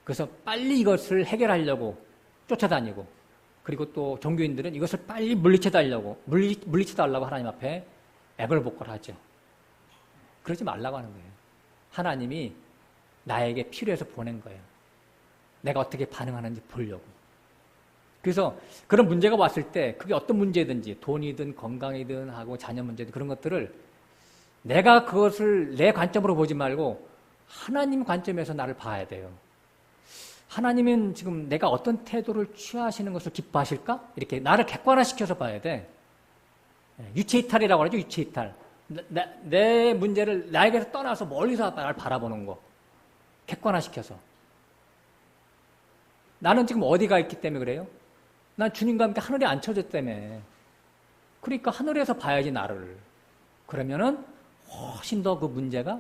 그래서 빨리 이것을 해결하려고 쫓아다니고, 그리고 또 종교인들은 이것을 빨리 물리쳐달라고 하나님 앞에 애걸복걸하죠. 그러지 말라고 하는 거예요. 하나님이 나에게 필요해서 보낸 거예요. 내가 어떻게 반응하는지 보려고. 그래서 그런 문제가 왔을 때 그게 어떤 문제든지 돈이든 건강이든 하고 자녀 문제든 그런 것들을 내가 그것을 내 관점으로 보지 말고 하나님 관점에서 나를 봐야 돼요. 하나님은 지금 내가 어떤 태도를 취하시는 것을 기뻐하실까? 이렇게 나를 객관화시켜서 봐야 돼. 유체이탈이라고 하죠. 유체이탈. 내 문제를 나에게서 떠나서 멀리서 나를 바라보는 거. 객관화시켜서. 나는 지금 어디가 있기 때문에 그래요? 난 주님과 함께 하늘에 앉혀졌기 때문에. 그러니까 하늘에서 봐야지 나를. 그러면은 훨씬 더 그 문제가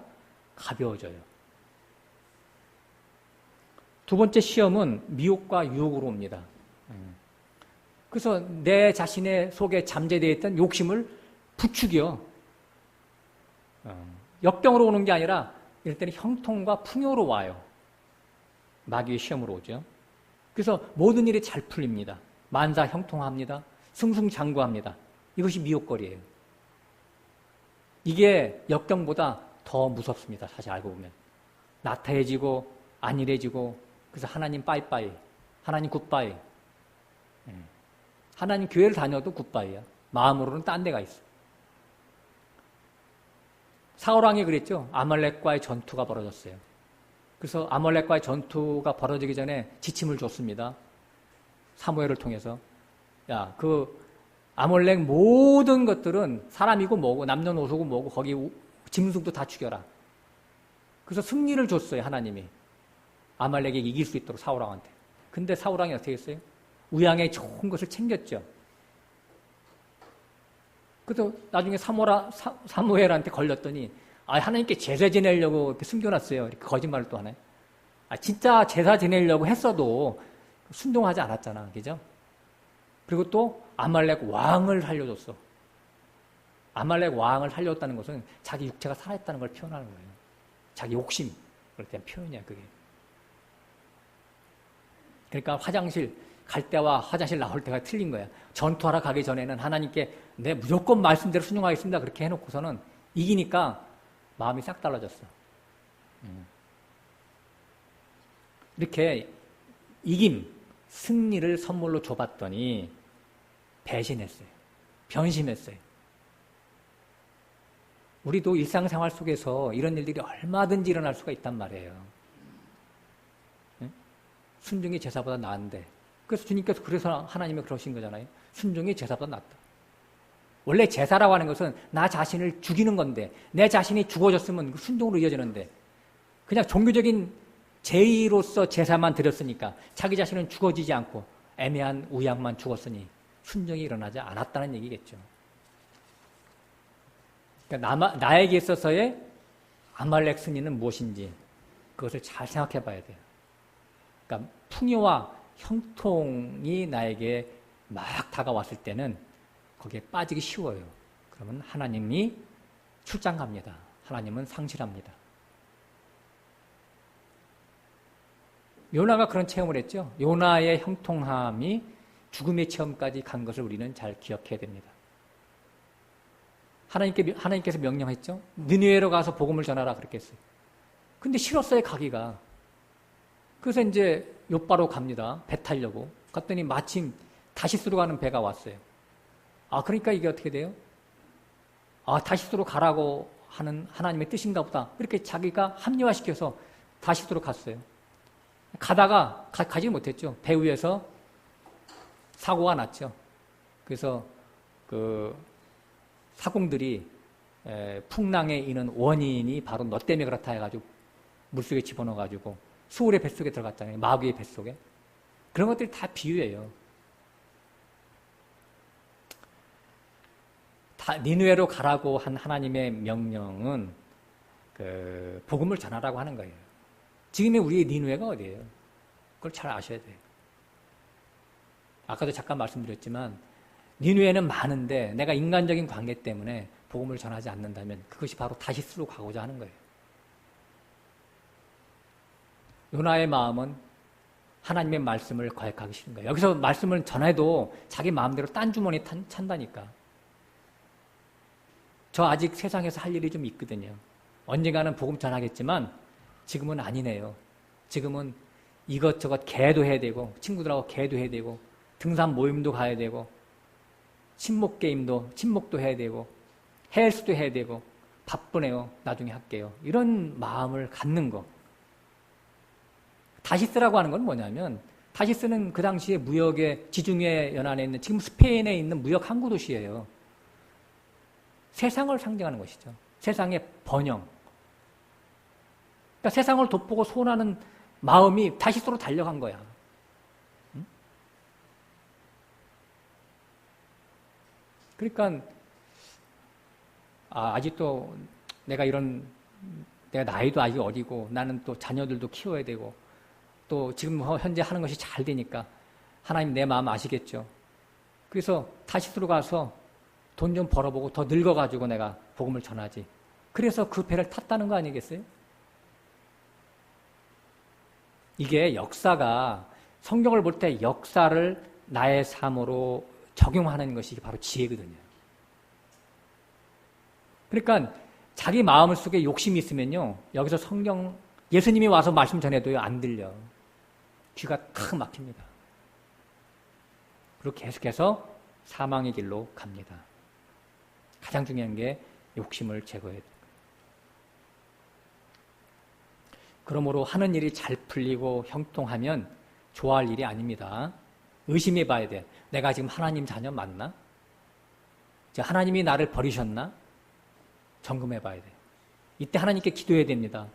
가벼워져요. 두 번째 시험은 미혹과 유혹으로 옵니다. 그래서 내 자신의 속에 잠재되어 있던 욕심을 부추겨. 역병으로 오는 게 아니라 이럴 때는 형통과 풍요로 와요. 마귀의 시험으로 오죠. 그래서 모든 일이 잘 풀립니다. 만사 형통합니다. 승승장구합니다. 이것이 미혹거리예요. 이게 역경보다 더 무섭습니다. 사실 알고 보면. 나태해지고 안일해지고 그래서 하나님 빠이빠이, 하나님 굿바이. 하나님 교회를 다녀도 굿바이야. 마음으로는 딴 데가 있어. 사울왕이 그랬죠. 아말렉과의 전투가 벌어졌어요. 그래서 아말렉과의 전투가 벌어지기 전에 지침을 줬습니다. 사무엘을 통해서. 야, 그 아말렉 모든 것들은 사람이고 뭐고 남녀노소고 뭐고 거기 짐승도 다 죽여라. 그래서 승리를 줬어요. 하나님이. 아말렉에게 이길 수 있도록 사울왕한테. 근데 사울왕이 어떻게 했어요? 우양에 좋은 것을 챙겼죠. 그래서 나중에 사무엘한테 걸렸더니 하나님께 제사 지내려고 이렇게 숨겨놨어요. 이렇게 거짓말을 또 하네. 진짜 제사 지내려고 했어도 순종하지 않았잖아. 그죠? 그리고 또 아말렉 왕을 살려줬어. 아말렉 왕을 살렸다는 것은 자기 육체가 살아있다는 걸 표현하는 거예요. 자기 욕심. 그럴 때 표현이야, 그게. 그러니까 화장실 갈 때와 화장실 나올 때가 틀린 거야. 전투하러 가기 전에는 하나님께 내 무조건 말씀대로 순종하겠습니다. 그렇게 해놓고서는 이기니까 마음이 싹 달라졌어. 이렇게 이김, 승리를 선물로 줘봤더니 배신했어요. 변심했어요. 우리도 일상생활 속에서 이런 일들이 얼마든지 일어날 수가 있단 말이에요. 순종이 제사보다 나은데. 그래서 주님께서 그래서 하나님이 그러신 거잖아요. 순종이 제사보다 낫다. 원래 제사라고 하는 것은 나 자신을 죽이는 건데 내 자신이 죽어졌으면 순종으로 이어지는데 그냥 종교적인 제의로서 제사만 드렸으니까 자기 자신은 죽어지지 않고 애매한 우양만 죽었으니 순종이 일어나지 않았다는 얘기겠죠. 그러니까 나에게 있어서의 아말렉 승리는 무엇인지 그것을 잘 생각해 봐야 돼요. 그러니까 풍요와 형통이 나에게 막 다가왔을 때는 거기에 빠지기 쉬워요. 그러면 하나님이 출장 갑니다. 하나님은 상실합니다. 요나가 그런 체험을 했죠. 요나의 형통함이 죽음의 체험까지 간 것을 우리는 잘 기억해야 됩니다. 하나님께서 명령했죠. 느느웨로 가서 복음을 전하라 그렇게 했어요. 근데 싫었어요, 가기가. 그래서 이제 욥바로 갑니다. 배 타려고. 갔더니 마침 다시스로 가는 배가 왔어요. 그러니까 이게 어떻게 돼요? 다시스로 가라고 하는 하나님의 뜻인가 보다. 이렇게 자기가 합리화시켜서 다시스로 갔어요. 가다가 가지 못했죠. 배 위에서 사고가 났죠. 그래서 그 사공들이 풍랑에 이는 원인이 바로 너 때문에 그렇다 해가지고 물속에 집어넣어가지고 수울의 뱃속에 들어갔잖아요. 마귀의 뱃속에. 그런 것들이 다 비유예요. 니느웨로 가라고 한 하나님의 명령은 그 복음을 전하라고 하는 거예요. 지금의 우리의 니느웨가 어디예요? 그걸 잘 아셔야 돼요. 아까도 잠깐 말씀드렸지만 니느웨는 많은데 내가 인간적인 관계 때문에 복음을 전하지 않는다면 그것이 바로 다시스로 가고자 하는 거예요. 요나의 마음은 하나님의 말씀을 거역하기 싫은 거예요. 여기서 말씀을 전해도 자기 마음대로 딴 주머니 찬다니까. 저 아직 세상에서 할 일이 좀 있거든요. 언젠가는 복음 전하겠지만 지금은 아니네요. 지금은 이것저것 개도 해야 되고 친구들하고 개도 해야 되고 등산 모임도 가야 되고 친목도 해야 되고 헬스도 해야 되고 바쁘네요. 나중에 할게요. 이런 마음을 갖는 거. 다시스라고 하는 건 뭐냐면 다시스는 그 당시에 무역의 지중해 연안에 있는 지금 스페인에 있는 무역 항구 도시예요. 세상을 상징하는 것이죠. 세상의 번영. 그러니까 세상을 돋보고 소원하는 마음이 다시스로 달려간 거야. 응? 그러니까 아직도 내가 나이도 아직 어리고 나는 또 자녀들도 키워야 되고 또 지금 현재 하는 것이 잘 되니까 하나님 내 마음 아시겠죠. 그래서 다시스로 가서 돈 좀 벌어보고 더 늙어가지고 내가 복음을 전하지. 그래서 그 배를 탔다는 거 아니겠어요? 이게 역사가 성경을 볼 때 역사를 나의 삶으로 적용하는 것이 바로 지혜거든요. 그러니까 자기 마음 속에 욕심이 있으면요. 여기서 예수님이 와서 말씀 전해도요. 안 들려. 귀가 탁 막힙니다. 그리고 계속해서 사망의 길로 갑니다. 가장 중요한 게 욕심을 제거해야 돼요. 그러므로 하는 일이 잘 풀리고 형통하면 좋아할 일이 아닙니다. 의심해 봐야 돼. 내가 지금 하나님 자녀 맞나? 하나님이 나를 버리셨나? 점검해 봐야 돼. 이때 하나님께 기도해야 됩니다.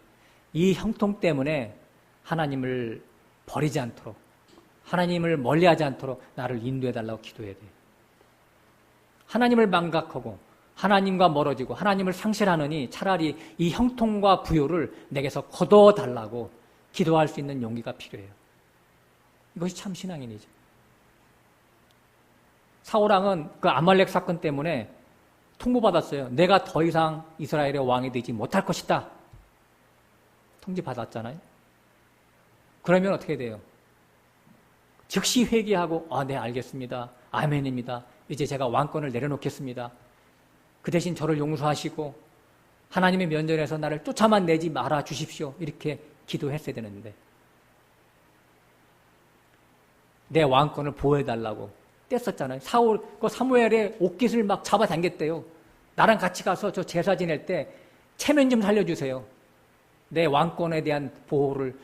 이 형통 때문에 하나님을 버리지 않도록, 하나님을 멀리하지 않도록 나를 인도해 달라고 기도해야 돼. 하나님을 망각하고 하나님과 멀어지고 하나님을 상실하느니 차라리 이 형통과 부요를 내게서 거둬 달라고 기도할 수 있는 용기가 필요해요. 이것이 참 신앙인이죠. 사울왕은 그 아말렉 사건 때문에 통보받았어요. 내가 더 이상 이스라엘의 왕이 되지 못할 것이다. 통지 받았잖아요. 그러면 어떻게 돼요? 즉시 회개하고 네 알겠습니다. 아멘입니다. 이제 제가 왕권을 내려놓겠습니다. 그 대신 저를 용서하시고 하나님의 면전에서 나를 쫓아만 내지 말아 주십시오. 이렇게 기도했어야 되는데 내 왕권을 보호해달라고 뗐었잖아요. 사무엘의 옷깃을 막 잡아당겼대요. 나랑 같이 가서 저 제사 지낼 때 체면 좀 살려주세요. 내 왕권에 대한 보호를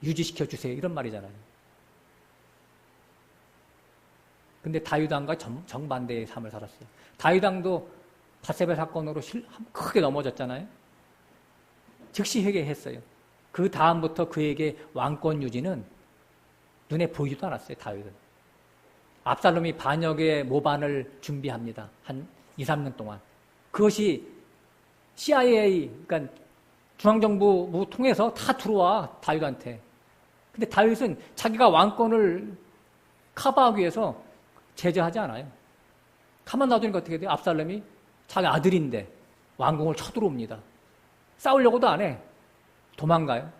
유지시켜주세요. 이런 말이잖아요. 근데 다윗왕과 정반대의 삶을 살았어요. 다윗왕도 밧세바 사건으로 크게 넘어졌잖아요. 즉시 회개했어요. 그 다음부터 그에게 왕권 유지는 눈에 보이지도 않았어요. 다윗은. 압살롬이 반역의 모반을 준비합니다. 한 2, 3년 동안. 그것이 CIA, 그러니까 중앙정부 통해서 다 들어와, 다윗한테. 근데 다윗은 자기가 왕권을 커버하기 위해서 제재하지 않아요. 가만 놔두니까 어떻게 돼요? 압살롬이 자기 아들인데 왕궁을 쳐들어옵니다. 싸우려고도 안 해. 도망가요.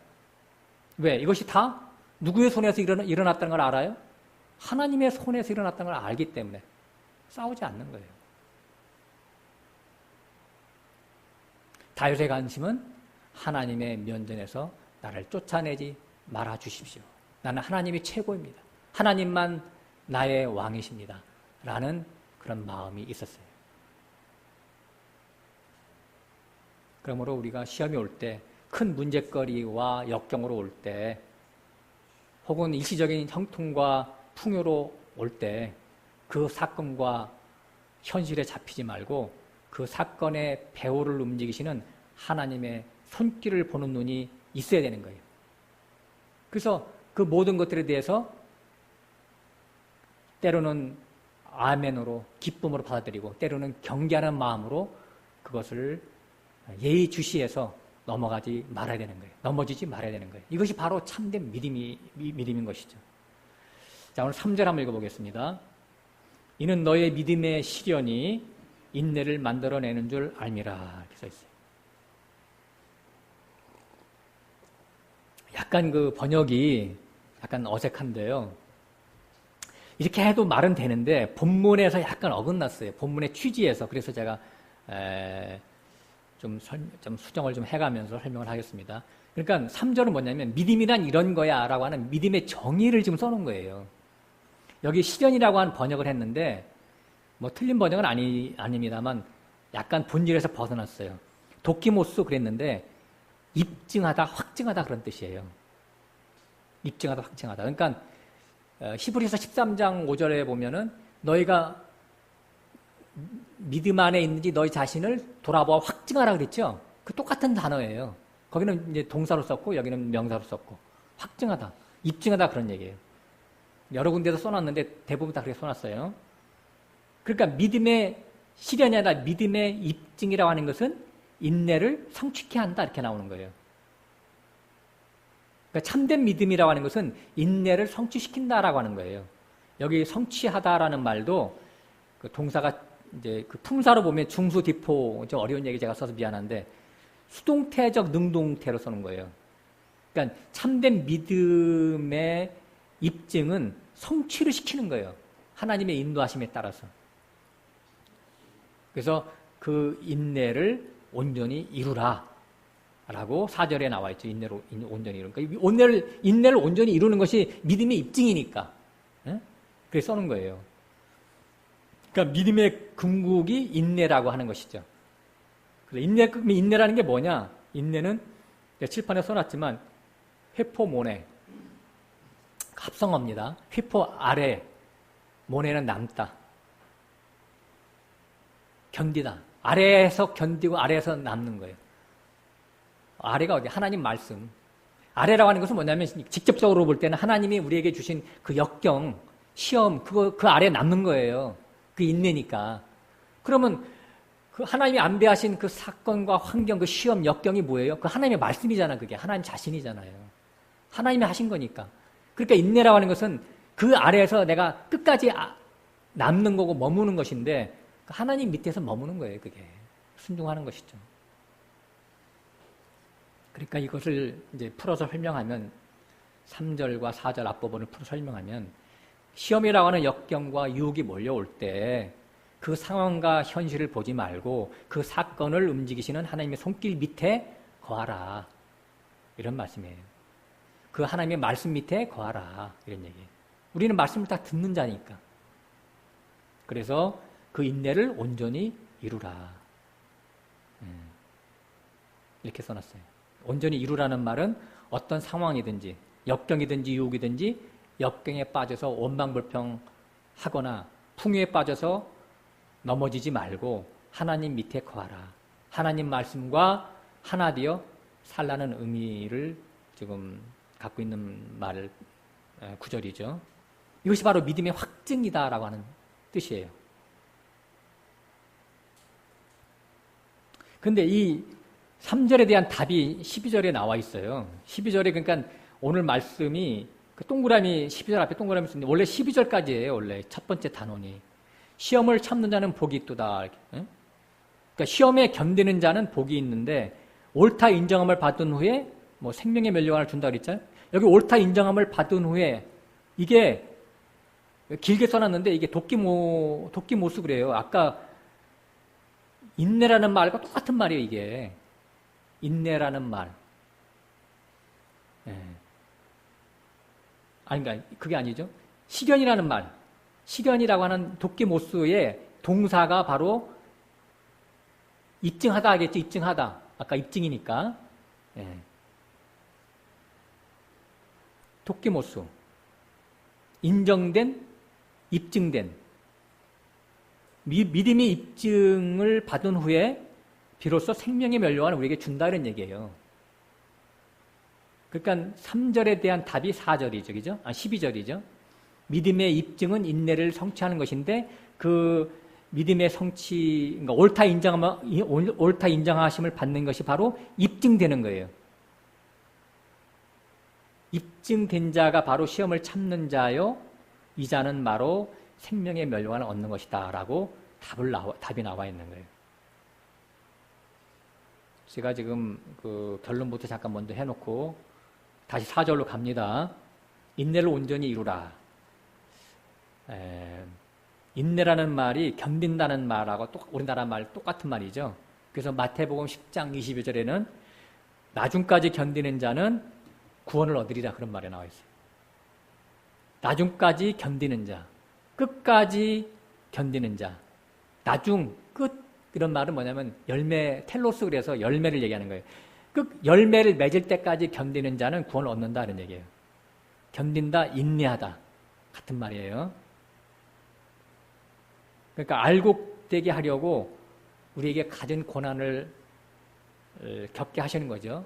왜? 이것이 다 누구의 손에서 일어났다는 걸 알아요? 하나님의 손에서 일어났다는 걸 알기 때문에 싸우지 않는 거예요. 다윗의 관심은 하나님의 면전에서 나를 쫓아내지 말아 주십시오. 나는 하나님이 최고입니다. 하나님만 나의 왕이십니다. 라는 그런 마음이 있었어요. 그러므로 우리가 시험이 올 때, 큰 문제거리와 역경으로 올 때, 혹은 일시적인 형통과 풍요로 올 때 그 사건과 현실에 잡히지 말고 그 사건의 배후를 움직이시는 하나님의 손길을 보는 눈이 있어야 되는 거예요. 그래서 그 모든 것들에 대해서 때로는 아멘으로 기쁨으로 받아들이고 때로는 경계하는 마음으로 그것을 예의주시해서 넘어가지 말아야 되는 거예요. 넘어지지 말아야 되는 거예요. 이것이 바로 참된 믿음인 것이죠. 자, 오늘 3절 한번 읽어보겠습니다. 이는 너의 믿음의 시련이 인내를 만들어내는 줄 알미라. 이렇게 써있어요. 약간 그 번역이 약간 어색한데요. 이렇게 해도 말은 되는데 본문에서 약간 어긋났어요. 본문의 취지에서. 그래서 제가 좀 수정을 좀 해가면서 설명을 하겠습니다. 그러니까 3절은 뭐냐면 믿음이란 이런 거야 라고 하는 믿음의 정의를 지금 써놓은 거예요. 여기 시련이라고 하는 번역을 했는데 뭐 틀린 번역은 아닙니다만 약간 본질에서 벗어났어요. 도키모스 그랬는데 입증하다, 확증하다 그런 뜻이에요. 입증하다, 확증하다. 그러니까 히브리서 13장 5절에 보면은 너희가 믿음 안에 있는지 너희 자신을 돌아보아 확증하라 그랬죠. 그 똑같은 단어예요. 거기는 이제 동사로 썼고 여기는 명사로 썼고 확증하다, 입증하다 그런 얘기예요. 여러 군데서 써놨는데 대부분 다 그렇게 써놨어요. 그러니까 믿음의 실현이 아니라 믿음의 입증이라고 하는 것은 인내를 성취케 한다 이렇게 나오는 거예요. 그러니까 참된 믿음이라고 하는 것은 인내를 성취시킨다라고 하는 거예요. 여기 성취하다라는 말도 그 동사가 이제 그 품사로 보면 중수 디포, 좀 어려운 얘기 제가 써서 미안한데 수동태적 능동태로 쓰는 거예요. 그러니까 참된 믿음의 입증은 성취를 시키는 거예요. 하나님의 인도하심에 따라서. 그래서 그 인내를 온전히 이루라 라고 4절에 나와 있죠. 인내를 온전히 이루는. 그러니까 인내를 온전히 이루는 것이 믿음의 입증이니까. 그래서 써는 거예요. 그러니까 믿음의 궁극이 인내라고 하는 것이죠. 인내라는 게 뭐냐? 인내는 칠판에 써놨지만 회포 모네 합성어입니다. 회포 아래 모네는 남다. 견디다. 아래에서 견디고 아래에서 남는 거예요. 아래가 어디? 하나님 말씀. 아래라고 하는 것은 뭐냐면 직접적으로 볼 때는 하나님이 우리에게 주신 그 역경, 시험, 그 아래에 남는 거예요. 그 인내니까. 그러면 그 하나님이 안배하신 그 사건과 환경, 그 시험, 역경이 뭐예요? 그 하나님의 말씀이잖아, 그게. 하나님 자신이잖아요. 하나님이 하신 거니까. 그러니까 인내라고 하는 것은 그 아래에서 내가 끝까지 남는 거고 머무는 것인데 하나님 밑에서 머무는 거예요, 그게. 순종하는 것이죠. 그러니까 이것을 이제 풀어서 설명하면 3절과 4절 앞부분을 풀어서 설명하면 시험이라고 하는 역경과 유혹이 몰려올 때 그 상황과 현실을 보지 말고 그 사건을 움직이시는 하나님의 손길 밑에 거하라. 이런 말씀이에요. 그 하나님의 말씀 밑에 거하라. 이런 얘기예요. 우리는 말씀을 다 듣는 자니까. 그래서 그 인내를 온전히 이루라. 이렇게 써놨어요. 온전히 이루라는 말은 어떤 상황이든지 역경이든지 유혹이든지 역경에 빠져서 원망불평하거나 풍요에 빠져서 넘어지지 말고 하나님 밑에 거하라. 하나님 말씀과 하나 되어 살라는 의미를 지금 갖고 있는 말 구절이죠. 이것이 바로 믿음의 확증이다라고 하는 뜻이에요. 근데 이 3절에 대한 답이 12절에 나와 있어요. 12절에 그러니까 오늘 말씀이 그 동그라미 12절 앞에 동그라미 쓰는데 원래 12절까지예요. 원래 첫 번째 단원이. 시험을 참는 자는 복이 있도다. 그러니까 시험에 견디는 자는 복이 있는데 옳다 인정함을 받은 후에 뭐 생명의 면류관을 준다 그랬잖아요. 여기 옳다 인정함을 받은 후에 이게 길게 써놨는데 이게 도끼모스 그래요. 아까 인내라는 말과 똑같은 말이에요, 이게. 인내라는 말. 아니, 그러니까 그게 아니죠. 실현이라는 말. 실현이라고 하는 도끼모스의 동사가 바로 입증하다 하겠죠. 입증하다. 아까 입증이니까. 도끼모스. 인정된, 입증된. 믿음의 입증을 받은 후에 비로소 생명의 면류관을 우리에게 준다 이런 얘기예요. 그러니까 3절에 대한 답이 4절이죠. 그죠? 12절이죠. 믿음의 입증은 인내를 성취하는 것인데 그 믿음의 성취, 그러니까 옳다 인정하심을 받는 것이 바로 입증되는 거예요. 입증된 자가 바로 시험을 참는 자요. 이 자는 바로 생명의 면류관을 얻는 것이다 라고 답이 나와 있는 거예요. 제가 지금 그 결론부터 잠깐 먼저 해놓고 다시 4절로 갑니다. 인내를 온전히 이루라. 인내라는 말이 견딘다는 말하고 우리나라 말 똑같은 말이죠. 그래서 마태복음 10장 22절에는 나중까지 견디는 자는 구원을 얻으리라 그런 말이 나와 있어요. 나중까지 견디는 자, 끝까지 견디는 자, 나중, 끝, 이런 말은 뭐냐면 열매, 텔로스 그래서 열매를 얘기하는 거예요. 그 열매를 맺을 때까지 견디는 자는 구원을 얻는다 이런 얘기예요. 견딘다, 인내하다 같은 말이에요. 그러니까 알곡되게 하려고 우리에게 가진 고난을 겪게 하시는 거죠.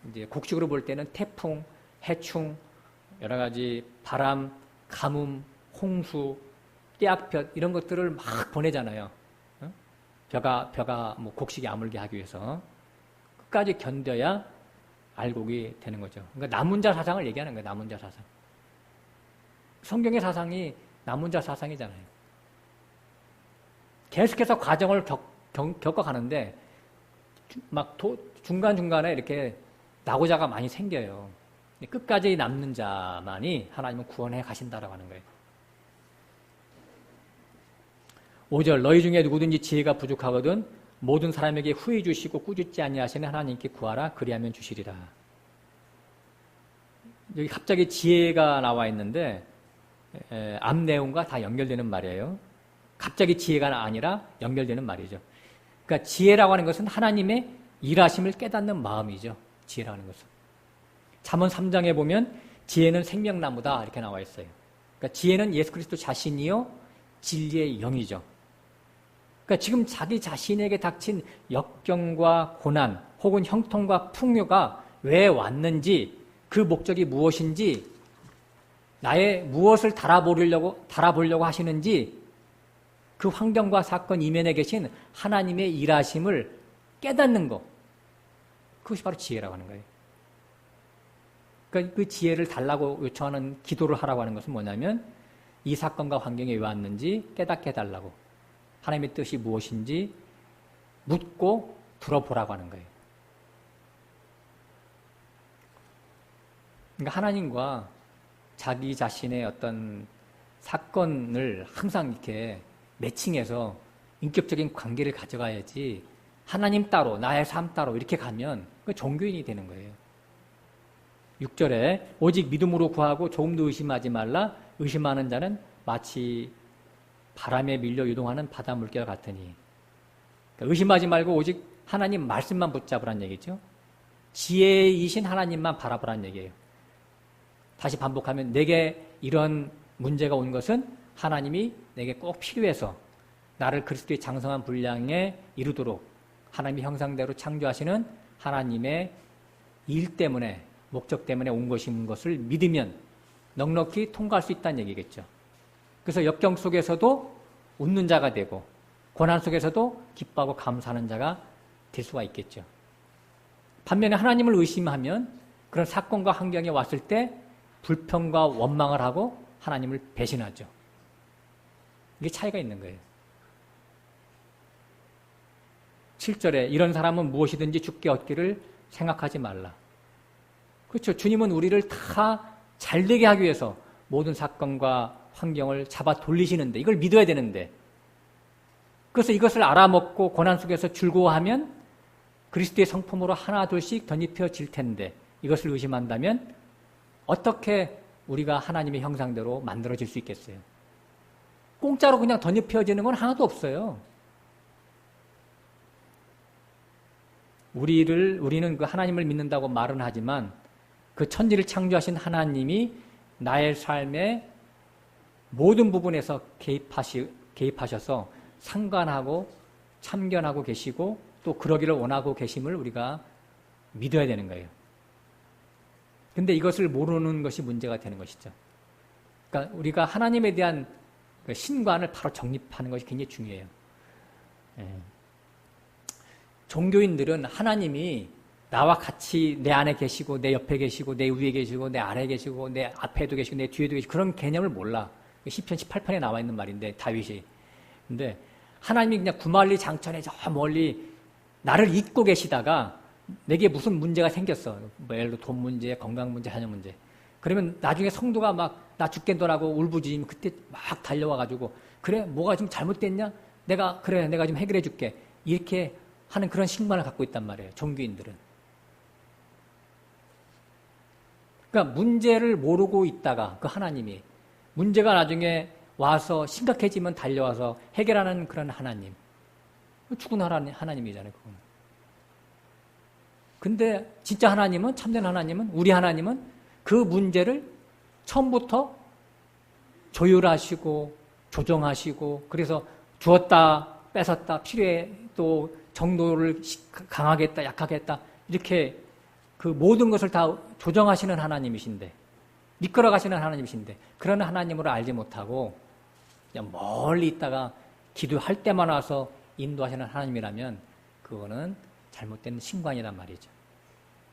이제 곡식으로 볼 때는 태풍, 해충, 여러 가지 바람, 가뭄, 홍수, 떼약볕 이런 것들을 막 보내잖아요. 벼가 뭐 곡식이 아물게 하기 위해서 끝까지 견뎌야 알곡이 되는 거죠. 그러니까 남은 자 사상을 얘기하는 거예요. 남은 자 사상. 성경의 사상이 남은 자 사상이잖아요. 계속해서 과정을 겪어가는데 막 중간중간에 이렇게 낙오자가 많이 생겨요. 끝까지 남는 자만이 하나님은 구원해 가신다라고 하는 거예요. 5절 너희 중에 누구든지 지혜가 부족하거든 모든 사람에게 후히 주시고 꾸짖지 아니하시는 하나님께 구하라 그리하면 주시리라. 여기 갑자기 지혜가 나와 있는데 앞 내용과 다 연결되는 말이에요. 갑자기 지혜가 아니라 연결되는 말이죠. 그러니까 지혜라고 하는 것은 하나님의 일하심을 깨닫는 마음이죠. 지혜라는 것은. 잠언 3장에 보면 지혜는 생명나무다 이렇게 나와 있어요. 그러니까 지혜는 예수 그리스도 자신이요 진리의 영이죠. 그러니까 지금 자기 자신에게 닥친 역경과 고난 혹은 형통과 풍요가 왜 왔는지 그 목적이 무엇인지 나의 무엇을 달아보려고 하시는지 그 환경과 사건 이면에 계신 하나님의 일하심을 깨닫는 것 그것이 바로 지혜라고 하는 거예요. 그러니까 그 지혜를 달라고 요청하는 기도를 하라고 하는 것은 뭐냐면 이 사건과 환경이 왜 왔는지 깨닫게 해달라고 하나님의 뜻이 무엇인지 묻고 들어보라고 하는 거예요. 그러니까 하나님과 자기 자신의 어떤 사건을 항상 이렇게 매칭해서 인격적인 관계를 가져가야지 하나님 따로 나의 삶 따로 이렇게 가면 그 종교인이 되는 거예요. 6절에 오직 믿음으로 구하고 조금도 의심하지 말라 의심하는 자는 마치 바람에 밀려 유동하는 바다 물결 같으니 그러니까 의심하지 말고 오직 하나님 말씀만 붙잡으란 얘기죠. 지혜이신 하나님만 바라보란 얘기예요. 다시 반복하면 내게 이런 문제가 온 것은 하나님이 내게 꼭 필요해서 나를 그리스도의 장성한 분량에 이르도록 하나님의 형상대로 창조하시는 하나님의 일 때문에 목적 때문에 온 것인 것을 믿으면 넉넉히 통과할 수 있다는 얘기겠죠. 그래서 역경 속에서도 웃는 자가 되고 고난 속에서도 기뻐하고 감사하는 자가 될 수가 있겠죠. 반면에 하나님을 의심하면 그런 사건과 환경에 왔을 때 불평과 원망을 하고 하나님을 배신하죠. 이게 차이가 있는 거예요. 7절에 이런 사람은 무엇이든지 주께 얻기를 생각하지 말라. 그렇죠. 주님은 우리를 다 잘되게 하기 위해서 모든 사건과 환경을 잡아 돌리시는데 이걸 믿어야 되는데 그래서 이것을 알아먹고 고난 속에서 즐거워하면 그리스도의 성품으로 하나 둘씩 덧입혀질 텐데 이것을 의심한다면 어떻게 우리가 하나님의 형상대로 만들어질 수 있겠어요? 공짜로 그냥 덧입혀지는 건 하나도 없어요. 우리는 그 하나님을 믿는다고 말은 하지만 그 천지를 창조하신 하나님이 나의 삶의 모든 부분에서 개입하셔서 상관하고 참견하고 계시고 또 그러기를 원하고 계심을 우리가 믿어야 되는 거예요. 근데 이것을 모르는 것이 문제가 되는 것이죠. 그러니까 우리가 하나님에 대한 그 신관을 바로 정립하는 것이 굉장히 중요해요. 종교인들은 하나님이 나와 같이 내 안에 계시고 내 옆에 계시고 내 위에 계시고 내 아래에 계시고 내 앞에도 계시고 내 뒤에도 계시고 그런 개념을 몰라. 시편 18편에 나와 있는 말인데 다윗이. 근데 하나님이 그냥 구말리 장천에 저 멀리 나를 잊고 계시다가 내게 무슨 문제가 생겼어. 뭐 예를 들어 돈 문제, 건강 문제, 자녀 문제. 그러면 나중에 성도가 막 나 죽겠더라고 울부짖으면 그때 막 달려와가지고 그래 뭐가 좀 잘못됐냐? 내가 좀 해결해 줄게. 이렇게 하는 그런 식만을 갖고 있단 말이에요. 종교인들은. 그러니까 문제를 모르고 있다가 그 하나님이 문제가 나중에 와서 심각해지면 달려와서 해결하는 그런 하나님. 죽은 하나님이잖아요, 그거는. 근데 진짜 하나님은, 참된 하나님은, 우리 하나님은 그 문제를 처음부터 조율하시고 조정하시고, 그래서 주었다 뺏었다, 필요해 또 정도를 강하게 했다 약하게 했다, 이렇게 그 모든 것을 다 조정하시는 하나님이신데, 이끌어 가시는 하나님이신데, 그런 하나님으로 알지 못하고 그냥 멀리 있다가 기도할 때만 와서 인도하시는 하나님이라면 그거는 잘못된 신관이란 말이죠.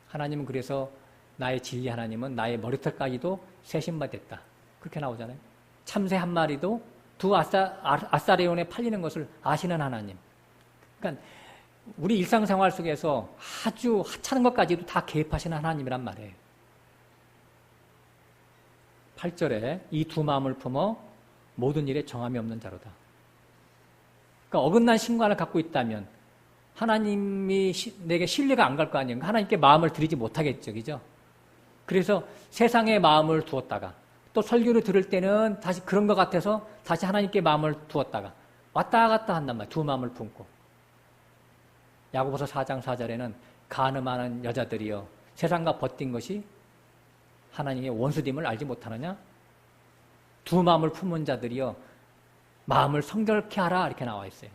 하나님은 그래서 나의 진리 하나님은 나의 머리털까지도 세신바 됐다, 그렇게 나오잖아요. 참새 한 마리도 두 아사레온에 팔리는 것을 아시는 하나님. 그러니까 우리 일상생활 속에서 아주 하찮은 것까지도 다 개입하시는 하나님이란 말이에요. 8절에 이 두 마음을 품어 모든 일에 정함이 없는 자로다. 그러니까 어긋난 신관을 갖고 있다면 하나님이 내게 신뢰가 안 갈 거 아니에요. 하나님께 마음을 드리지 못하겠죠, 그죠? 그래서 세상에 마음을 두었다가 또 설교를 들을 때는 다시 그런 것 같아서 다시 하나님께 마음을 두었다가 왔다 갔다 한단 말이에요. 두 마음을 품고. 야고보서 4장 4절에는 간음하는 여자들이여 세상과 버틴 것이 하나님의 원수됨을 알지 못하느냐? 두 마음을 품은 자들이여 마음을 성결케 하라, 이렇게 나와 있어요.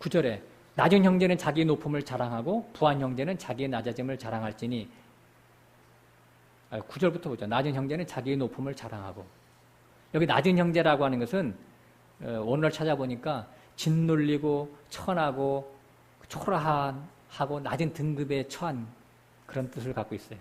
9절에 낮은 형제는 자기의 높음을 자랑하고 부한 형제는 자기의 낮아짐을 자랑할지니, 9절부터 보죠. 낮은 형제는 자기의 높음을 자랑하고. 여기 낮은 형제라고 하는 것은 오늘 찾아보니까 짓눌리고 천하고 초라하고 낮은 등급에 처한 그런 뜻을 갖고 있어요.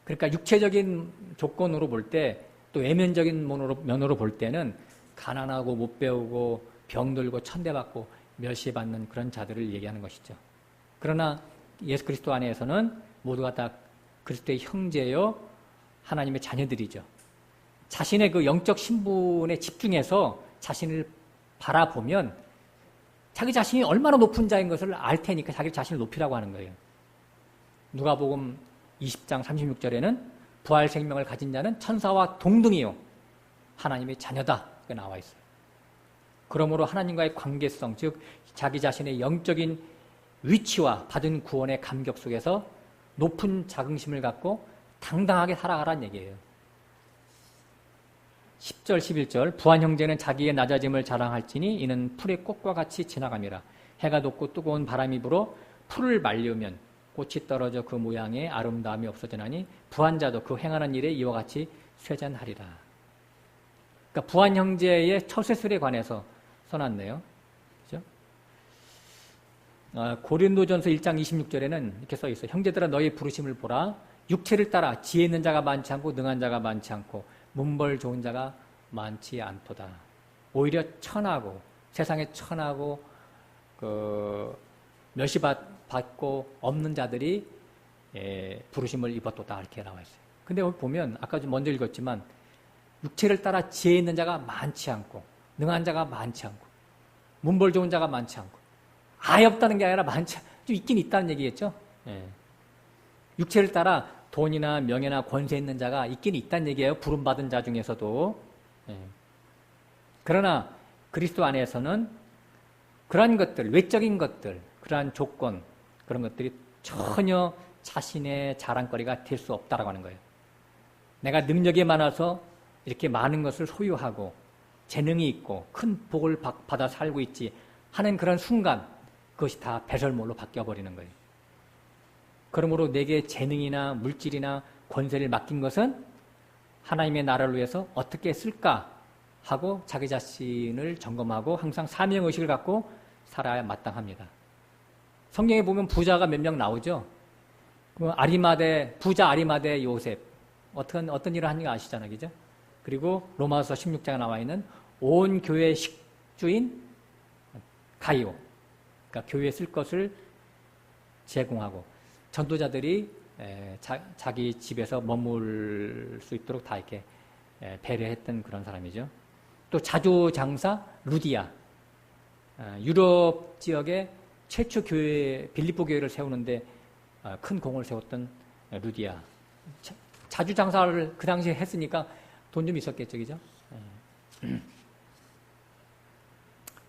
그러니까 육체적인 조건으로 볼 때, 또 외면적인 면으로 볼 때는 가난하고 못 배우고 병들고 천대받고 멸시받는 그런 자들을 얘기하는 것이죠. 그러나 예수 그리스도 안에서는 모두가 다 그리스도의 형제요 하나님의 자녀들이죠. 자신의 그 영적 신분에 집중해서 자신을 바라보면 자기 자신이 얼마나 높은 자인 것을 알 테니까 자기 자신을 높이라고 하는 거예요. 누가복음 20장 36절에는 부활 생명을 가진 자는 천사와 동등이요 하나님의 자녀다, 그게 나와 있어요. 그러므로 하나님과의 관계성, 즉 자기 자신의 영적인 위치와 받은 구원의 감격 속에서 높은 자긍심을 갖고 당당하게 살아가라는 얘기예요. 10절 11절 부한 형제는 자기의 낮아짐을 자랑할지니 이는 풀의 꽃과 같이 지나감이라. 해가 돋고 뜨거운 바람이 불어 풀을 말리면 꽃이 떨어져 그 모양의 아름다움이 없어지나니 부한 자도 그 행하는 일에 이와 같이 쇠잔하리라. 그러니까 부한 형제의 처세술에 관해서 써놨네요. 그죠? 고린도전서 1장 26절에는 이렇게 써 있어요. 형제들아 너희 부르심을 보라. 육체를 따라 지혜 있는 자가 많지 않고 능한 자가 많지 않고 문벌 좋은 자가 많지 않도다. 오히려 천하고 세상에 천하고 멸시받고 없는 자들이 부르심을 입었도다, 이렇게 나와 있어요. 근데 여기 보면 아까 좀 먼저 읽었지만 육체를 따라 지혜 있는 자가 많지 않고 능한 자가 많지 않고 문벌 좋은 자가 많지 않고 아예 없다는 게 아니라 좀 있긴 있다는 얘기겠죠. 육체를 따라 돈이나 명예나 권세 있는 자가 있긴 있다는 얘기예요. 부름받은 자 중에서도. 그러나 그리스도 안에서는 그러한 것들, 외적인 것들, 그러한 조건, 그런 것들이 전혀 자신의 자랑거리가 될 수 없다라고 하는 거예요. 내가 능력이 많아서 이렇게 많은 것을 소유하고 재능이 있고 큰 복을 받아 살고 있지 하는 그런 순간 그것이 다 배설물로 바뀌어버리는 거예요. 그러므로 내게 재능이나 물질이나 권세를 맡긴 것은 하나님의 나라를 위해서 어떻게 쓸까 하고 자기 자신을 점검하고 항상 사명의식을 갖고 살아야 마땅합니다. 성경에 보면 부자가 몇 명 나오죠. 부자 아리마대 요셉 어떤 일을 하는지 아시잖아요, 그죠? 그리고 로마서 16장에 나와 있는 온 교회의 식주인 가이오, 그러니까 교회에 쓸 것을 제공하고 전도자들이 자기 집에서 머물 수 있도록 다 이렇게 배려했던 그런 사람이죠. 또 자주장사 루디아, 유럽 지역에 최초 교회 빌립보 교회를 세우는데 큰 공을 세웠던 루디아. 자주장사를 그 당시에 했으니까 돈 좀 있었겠죠, 그죠?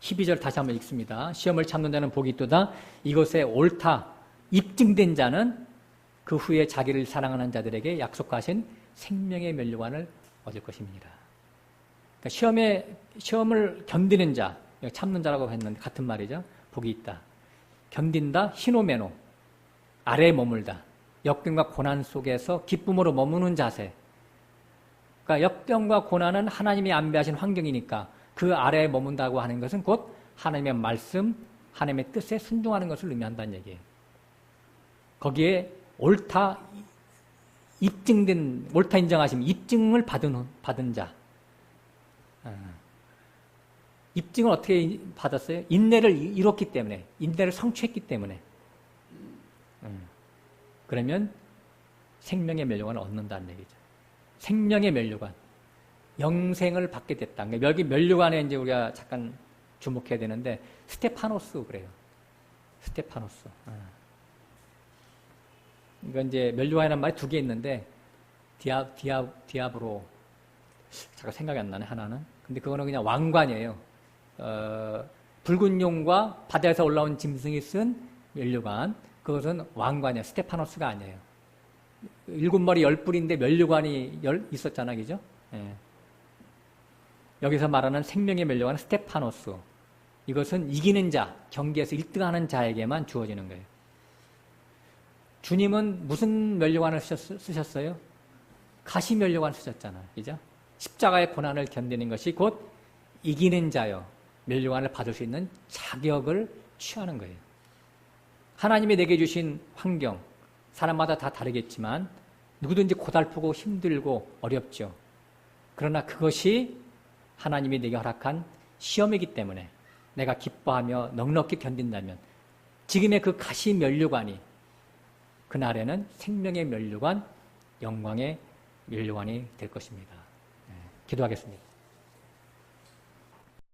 12절 다시 한번 읽습니다. 시험을 참는 자는 복이 있도다. 이것에 옳다 입증된 자는 그 후에 자기를 사랑하는 자들에게 약속하신 생명의 면류관을 얻을 것입니다. 그러니까 시험을 견디는 자, 참는 자라고 했는데 같은 말이죠. 복이 있다. 견딘다, 히노메노, 아래에 머물다. 역경과 고난 속에서 기쁨으로 머무는 자세. 그러니까 역경과 고난은 하나님이 안배하신 환경이니까 그 아래에 머문다고 하는 것은 곧 하나님의 말씀, 하나님의 뜻에 순종하는 것을 의미한다는 얘기예요. 거기에 옳다 입증된, 옳다 인정하시면 입증을 받은 자. 입증을 어떻게 받았어요? 인내를 이뤘기 때문에, 인내를 성취했기 때문에. 그러면 생명의 면류관을 얻는다는 얘기죠. 생명의 면류관. 영생을 받게 됐다. 그러니까 여기 면류관에 이제 우리가 잠깐 주목해야 되는데, 스테파노스 그래요. 스테파노스. 이건 이제 면류관이라는 말이 두 개 있는데, 디아브로. 잠깐 생각이 안 나네, 하나는. 근데 그거는 그냥 왕관이에요. 붉은 용과 바다에서 올라온 짐승이 쓴 면류관. 그것은 왕관이에요. 스테파노스가 아니에요. 7머리 10뿔인데 면류관이 있었잖아, 그죠? 예. 여기서 말하는 생명의 면류관은 스테파노스. 이것은 이기는 자, 경기에서 1등하는 자에게만 주어지는 거예요. 주님은 무슨 면류관을 쓰셨어요? 가시 면류관 쓰셨잖아요, 그죠? 십자가의 고난을 견디는 것이 곧 이기는 자요. 면류관을 받을 수 있는 자격을 취하는 거예요. 하나님이 내게 주신 환경, 사람마다 다 다르겠지만 누구든지 고달프고 힘들고 어렵죠. 그러나 그것이 하나님이 내게 허락한 시험이기 때문에 내가 기뻐하며 넉넉히 견딘다면 지금의 그 가시 면류관이 그날에는 생명의 면류관, 영광의 면류관이 될 것입니다. 기도하겠습니다.